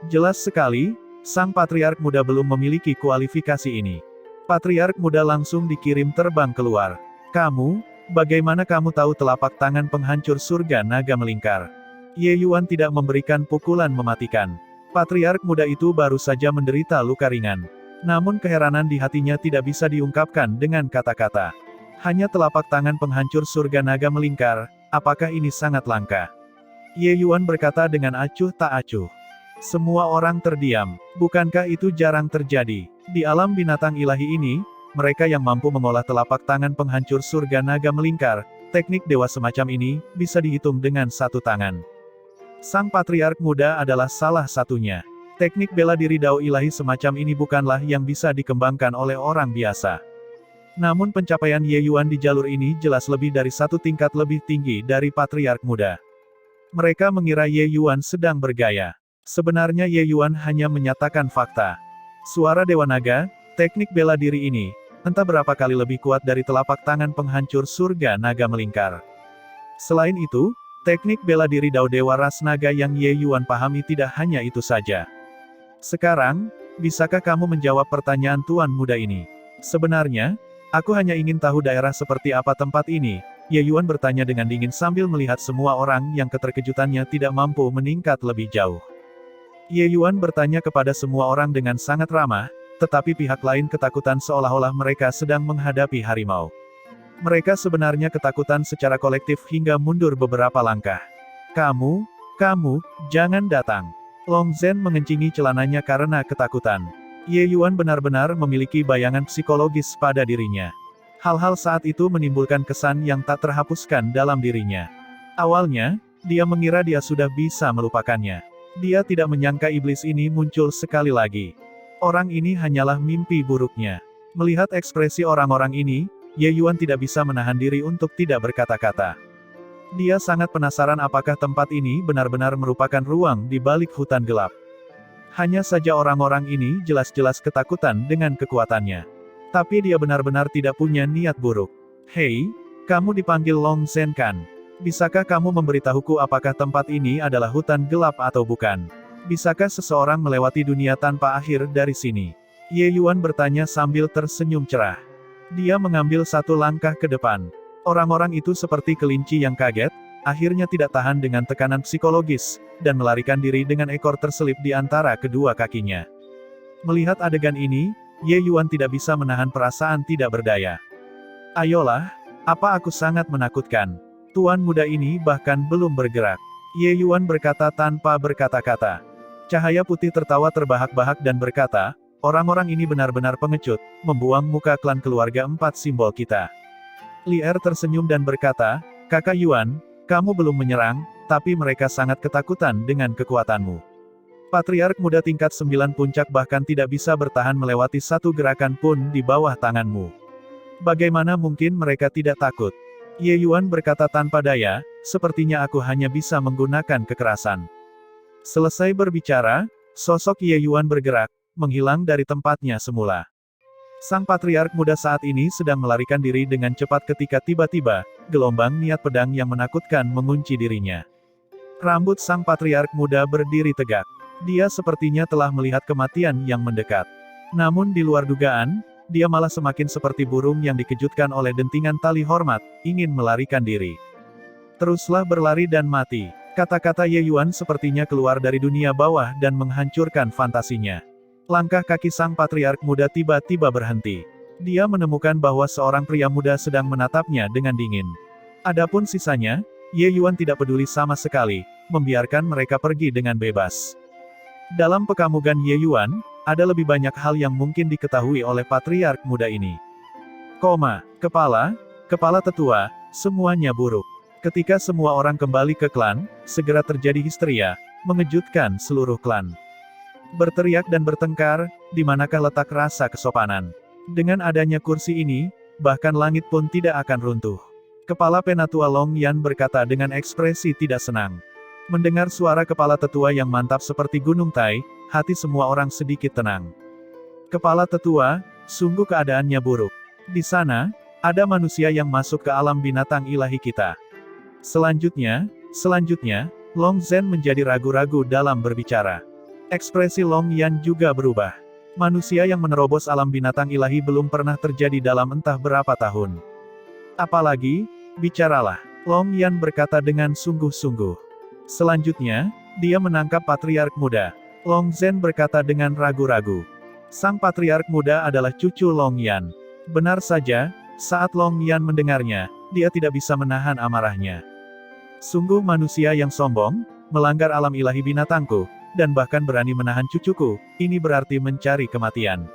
Jelas sekali, sang patriark muda belum memiliki kualifikasi ini. Patriark muda langsung dikirim terbang keluar. Bagaimana kamu tahu telapak tangan penghancur surga naga melingkar? Ye Yuan tidak memberikan pukulan mematikan. Patriark muda itu baru saja menderita luka ringan. Namun keheranan di hatinya tidak bisa diungkapkan dengan kata-kata. Hanya telapak tangan penghancur surga naga melingkar, apakah ini sangat langka? Ye Yuan berkata dengan acuh tak acuh. Semua orang terdiam. Bukankah itu jarang terjadi? Di alam binatang ilahi ini, mereka yang mampu mengolah telapak tangan penghancur surga naga melingkar, teknik dewa semacam ini, bisa dihitung dengan satu tangan. Sang patriark muda adalah salah satunya. Teknik bela diri dao ilahi semacam ini bukanlah yang bisa dikembangkan oleh orang biasa. Namun pencapaian Ye Yuan di jalur ini jelas lebih dari satu tingkat lebih tinggi dari patriark muda. Mereka mengira Ye Yuan sedang bergaya. Sebenarnya Ye Yuan hanya menyatakan fakta. Suara Dewa Naga, teknik bela diri ini, entah berapa kali lebih kuat dari telapak tangan penghancur surga naga melingkar. Selain itu, teknik bela diri Dao Dewa Ras Naga yang Ye Yuan pahami tidak hanya itu saja. Sekarang, bisakah kamu menjawab pertanyaan tuan muda ini? Sebenarnya, aku hanya ingin tahu daerah seperti apa tempat ini, Ye Yuan bertanya dengan dingin sambil melihat semua orang yang keterkejutannya tidak mampu meningkat lebih jauh. Ye Yuan bertanya kepada semua orang dengan sangat ramah, tetapi pihak lain ketakutan seolah-olah mereka sedang menghadapi harimau. Mereka sebenarnya ketakutan secara kolektif hingga mundur beberapa langkah. Kamu, jangan datang. Long Zhen mengencingi celananya karena ketakutan. Ye Yuan benar-benar memiliki bayangan psikologis pada dirinya. Hal-hal saat itu menimbulkan kesan yang tak terhapuskan dalam dirinya. Awalnya, dia mengira dia sudah bisa melupakannya. Dia tidak menyangka iblis ini muncul sekali lagi. Orang ini hanyalah mimpi buruknya. Melihat ekspresi orang-orang ini, Ye Yuan tidak bisa menahan diri untuk tidak berkata-kata. Dia sangat penasaran apakah tempat ini benar-benar merupakan ruang di balik hutan gelap. Hanya saja orang-orang ini jelas-jelas ketakutan dengan kekuatannya. Tapi dia benar-benar tidak punya niat buruk. Hei, kamu dipanggil Long Zhen kan? Bisakah kamu memberitahuku apakah tempat ini adalah hutan gelap atau bukan? Bisakah seseorang melewati dunia tanpa akhir dari sini? Ye Yuan bertanya sambil tersenyum cerah. Dia mengambil satu langkah ke depan. Orang-orang itu seperti kelinci yang kaget, akhirnya tidak tahan dengan tekanan psikologis, dan melarikan diri dengan ekor terselip di antara kedua kakinya. Melihat adegan ini, Ye Yuan tidak bisa menahan perasaan tidak berdaya. Ayolah, apa aku sangat menakutkan? Tuan muda ini bahkan belum bergerak. Ye Yuan berkata tanpa berkata-kata. Cahaya putih tertawa terbahak-bahak dan berkata, orang-orang ini benar-benar pengecut, membuang muka klan keluarga 4 simbol kita. Li Er tersenyum dan berkata, Kakak Yuan, kamu belum menyerang, tapi mereka sangat ketakutan dengan kekuatanmu. Patriark muda tingkat 9 puncak bahkan tidak bisa bertahan melewati satu gerakan pun di bawah tanganmu. Bagaimana mungkin mereka tidak takut? Ye Yuan berkata tanpa daya, sepertinya aku hanya bisa menggunakan kekerasan. Selesai berbicara, sosok Ye Yuan bergerak, menghilang dari tempatnya semula. Sang patriark muda saat ini sedang melarikan diri dengan cepat ketika tiba-tiba, gelombang niat pedang yang menakutkan mengunci dirinya. Rambut sang patriark muda berdiri tegak. Dia sepertinya telah melihat kematian yang mendekat. Namun di luar dugaan, dia malah semakin seperti burung yang dikejutkan oleh dentingan tali hormat, ingin melarikan diri. Teruslah berlari dan mati. Kata-kata Ye Yuan sepertinya keluar dari dunia bawah dan menghancurkan fantasinya. Langkah kaki sang patriark muda tiba-tiba berhenti. Dia menemukan bahwa seorang pria muda sedang menatapnya dengan dingin. Adapun sisanya, Ye Yuan tidak peduli sama sekali, membiarkan mereka pergi dengan bebas. Dalam pekamugan Ye Yuan, ada lebih banyak hal yang mungkin diketahui oleh patriark muda ini. Kepala tetua, semuanya buruk. Ketika semua orang kembali ke klan, segera terjadi histeria, mengejutkan seluruh klan. Berteriak dan bertengkar, di manakah letak rasa kesopanan? Dengan adanya kursi ini, bahkan langit pun tidak akan runtuh. Kepala Penatua Long Yan berkata dengan ekspresi tidak senang. Mendengar suara kepala tetua yang mantap seperti Gunung Tai, hati semua orang sedikit tenang. Kepala tetua, sungguh keadaannya buruk. Di sana, ada manusia yang masuk ke alam binatang ilahi kita. Selanjutnya, Long Zhen menjadi ragu-ragu dalam berbicara. Ekspresi Long Yan juga berubah. Manusia yang menerobos alam binatang ilahi belum pernah terjadi dalam entah berapa tahun. Apalagi, bicaralah. Long Yan berkata dengan sungguh-sungguh. Selanjutnya, dia menangkap patriark muda. Long Zhen berkata dengan ragu-ragu. Sang patriark muda adalah cucu Long Yan. Benar saja, saat Long Yan mendengarnya, dia tidak bisa menahan amarahnya. Sungguh manusia yang sombong, melanggar alam ilahi binatangku, dan bahkan berani menahan cucuku, ini berarti mencari kematian.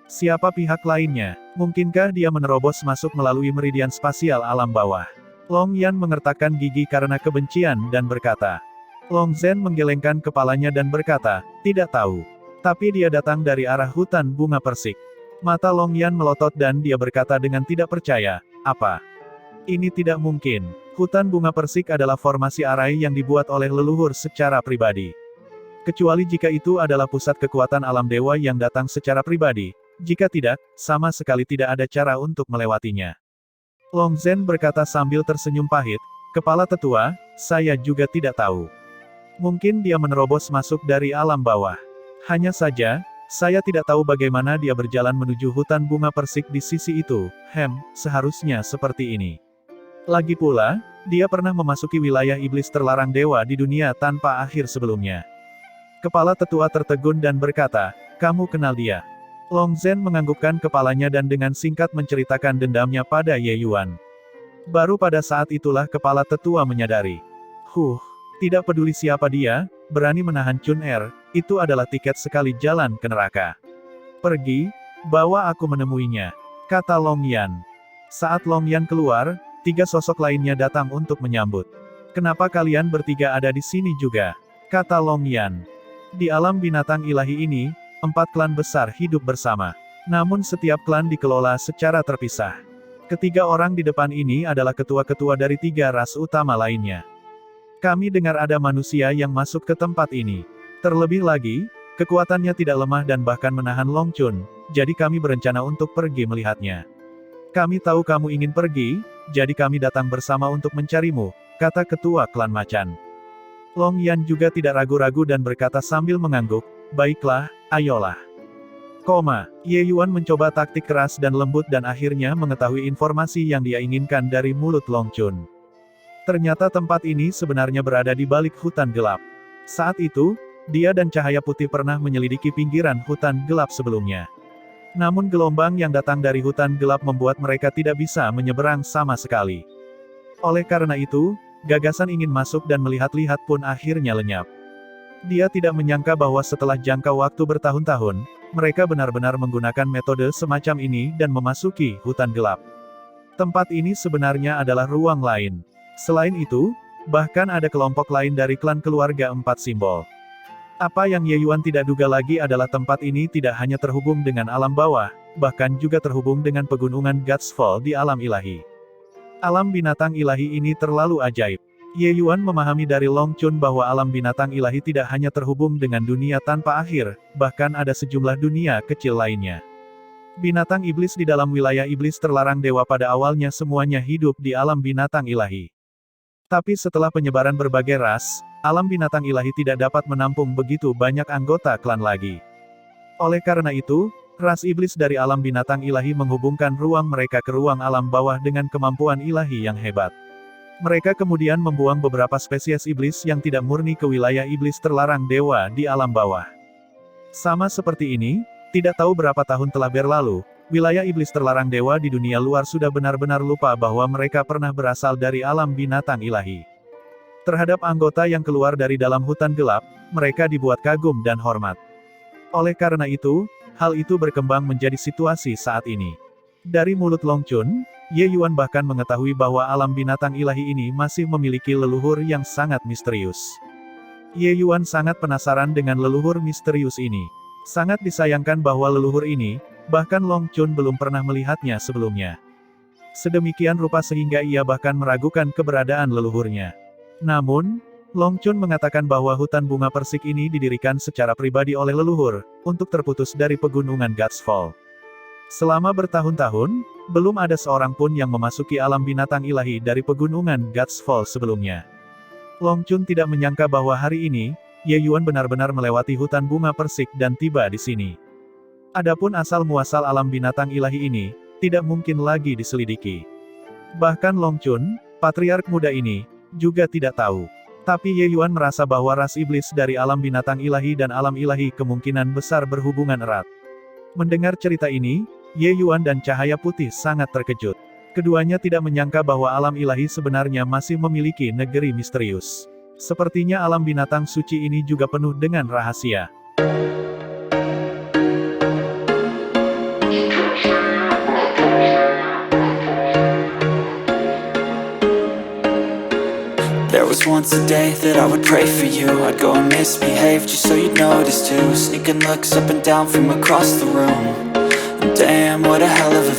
Siapa pihak lainnya? Mungkinkah dia menerobos masuk melalui meridian spasial alam bawah? Long Yan mengertakkan gigi karena kebencian dan berkata. Long Zhen menggelengkan kepalanya dan berkata, tidak tahu. Tapi dia datang dari arah hutan bunga persik. Mata Long Yan melotot dan dia berkata dengan tidak percaya, apa? Ini tidak mungkin. Hutan bunga persik adalah formasi arai yang dibuat oleh leluhur secara pribadi. Kecuali jika itu adalah pusat kekuatan alam dewa yang datang secara pribadi. Jika tidak, sama sekali tidak ada cara untuk melewatinya. Long Zhen berkata sambil tersenyum pahit, kepala tetua, saya juga tidak tahu. Mungkin dia menerobos masuk dari alam bawah. Hanya saja, saya tidak tahu bagaimana dia berjalan menuju hutan bunga persik di sisi itu, seharusnya seperti ini. Lagi pula, dia pernah memasuki wilayah iblis terlarang dewa di dunia tanpa akhir sebelumnya. Kepala tetua tertegun dan berkata, "Kamu kenal dia?" Long Zhen menganggukkan kepalanya dan dengan singkat menceritakan dendamnya pada Ye Yuan. Baru pada saat itulah kepala tetua menyadari. Tidak peduli siapa dia, berani menahan Chun Er, itu adalah tiket sekali jalan ke neraka. "Pergi, bawa aku menemuinya," kata Long Yan. Saat Long Yan keluar, 3 sosok lainnya datang untuk menyambut. "Kenapa kalian bertiga ada di sini juga?" kata Long Yan. Di alam binatang ilahi ini, 4 klan besar hidup bersama. Namun setiap klan dikelola secara terpisah. Ketiga orang di depan ini adalah ketua-ketua dari 3 ras utama lainnya. Kami dengar ada manusia yang masuk ke tempat ini. Terlebih lagi, kekuatannya tidak lemah dan bahkan menahan Long Chun, jadi kami berencana untuk pergi melihatnya. Kami tahu kamu ingin pergi, jadi kami datang bersama untuk mencarimu, kata ketua klan macan. Long Yan juga tidak ragu-ragu dan berkata sambil mengangguk, "Baiklah, ayolah." Ye Yuan mencoba taktik keras dan lembut dan akhirnya mengetahui informasi yang dia inginkan dari mulut Long Chun. Ternyata tempat ini sebenarnya berada di balik hutan gelap. Saat itu, dia dan Cahaya Putih pernah menyelidiki pinggiran hutan gelap sebelumnya. Namun gelombang yang datang dari hutan gelap membuat mereka tidak bisa menyeberang sama sekali. Oleh karena itu, gagasan ingin masuk dan melihat-lihat pun akhirnya lenyap. Dia tidak menyangka bahwa setelah jangka waktu bertahun-tahun, mereka benar-benar menggunakan metode semacam ini dan memasuki hutan gelap. Tempat ini sebenarnya adalah ruang lain. Selain itu, bahkan ada kelompok lain dari klan keluarga 4 simbol. Apa yang Ye Yuan tidak duga lagi adalah tempat ini tidak hanya terhubung dengan alam bawah, bahkan juga terhubung dengan pegunungan God's Fall di alam ilahi. Alam binatang ilahi ini terlalu ajaib. Ye Yuan memahami dari Long Chun bahwa alam binatang ilahi tidak hanya terhubung dengan dunia tanpa akhir, bahkan ada sejumlah dunia kecil lainnya. Binatang iblis di dalam wilayah iblis terlarang dewa pada awalnya semuanya hidup di alam binatang ilahi. Tapi setelah penyebaran berbagai ras, alam binatang ilahi tidak dapat menampung begitu banyak anggota klan lagi. Oleh karena itu, ras iblis dari alam binatang ilahi menghubungkan ruang mereka ke ruang alam bawah dengan kemampuan ilahi yang hebat. Mereka kemudian membuang beberapa spesies iblis yang tidak murni ke wilayah iblis terlarang dewa di alam bawah. Sama seperti ini, tidak tahu berapa tahun telah berlalu, wilayah iblis terlarang dewa di dunia luar sudah benar-benar lupa bahwa mereka pernah berasal dari alam binatang ilahi. Terhadap anggota yang keluar dari dalam hutan gelap, mereka dibuat kagum dan hormat. Oleh karena itu, hal itu berkembang menjadi situasi saat ini. Dari mulut Long Chun, Ye Yuan bahkan mengetahui bahwa alam binatang ilahi ini masih memiliki leluhur yang sangat misterius. Ye Yuan sangat penasaran dengan leluhur misterius ini. Sangat disayangkan bahwa leluhur ini, bahkan Long Chun belum pernah melihatnya sebelumnya. Sedemikian rupa sehingga ia bahkan meragukan keberadaan leluhurnya. Namun, Long Chun mengatakan bahwa hutan bunga persik ini didirikan secara pribadi oleh leluhur, untuk terputus dari pegunungan God's Fall. Selama bertahun-tahun, belum ada seorang pun yang memasuki alam binatang ilahi dari pegunungan God's Fall sebelumnya. Long Chun tidak menyangka bahwa hari ini, Ye Yuan benar-benar melewati hutan bunga persik dan tiba di sini. Adapun asal-muasal alam binatang ilahi ini, tidak mungkin lagi diselidiki. Bahkan Long Chun, patriark muda ini, juga tidak tahu. Tapi Ye Yuan merasa bahwa ras iblis dari alam binatang ilahi dan alam ilahi kemungkinan besar berhubungan erat. Mendengar cerita ini, Ye Yuan dan Cahaya Putih sangat terkejut. Keduanya tidak menyangka bahwa alam ilahi sebenarnya masih memiliki negeri misterius. Sepertinya alam binatang suci ini juga penuh dengan rahasia. There was once a day that I would pray for you. I'd go and misbehave just so you'd notice too. Sneaking looks up and down from across the room. And damn, what a hell of a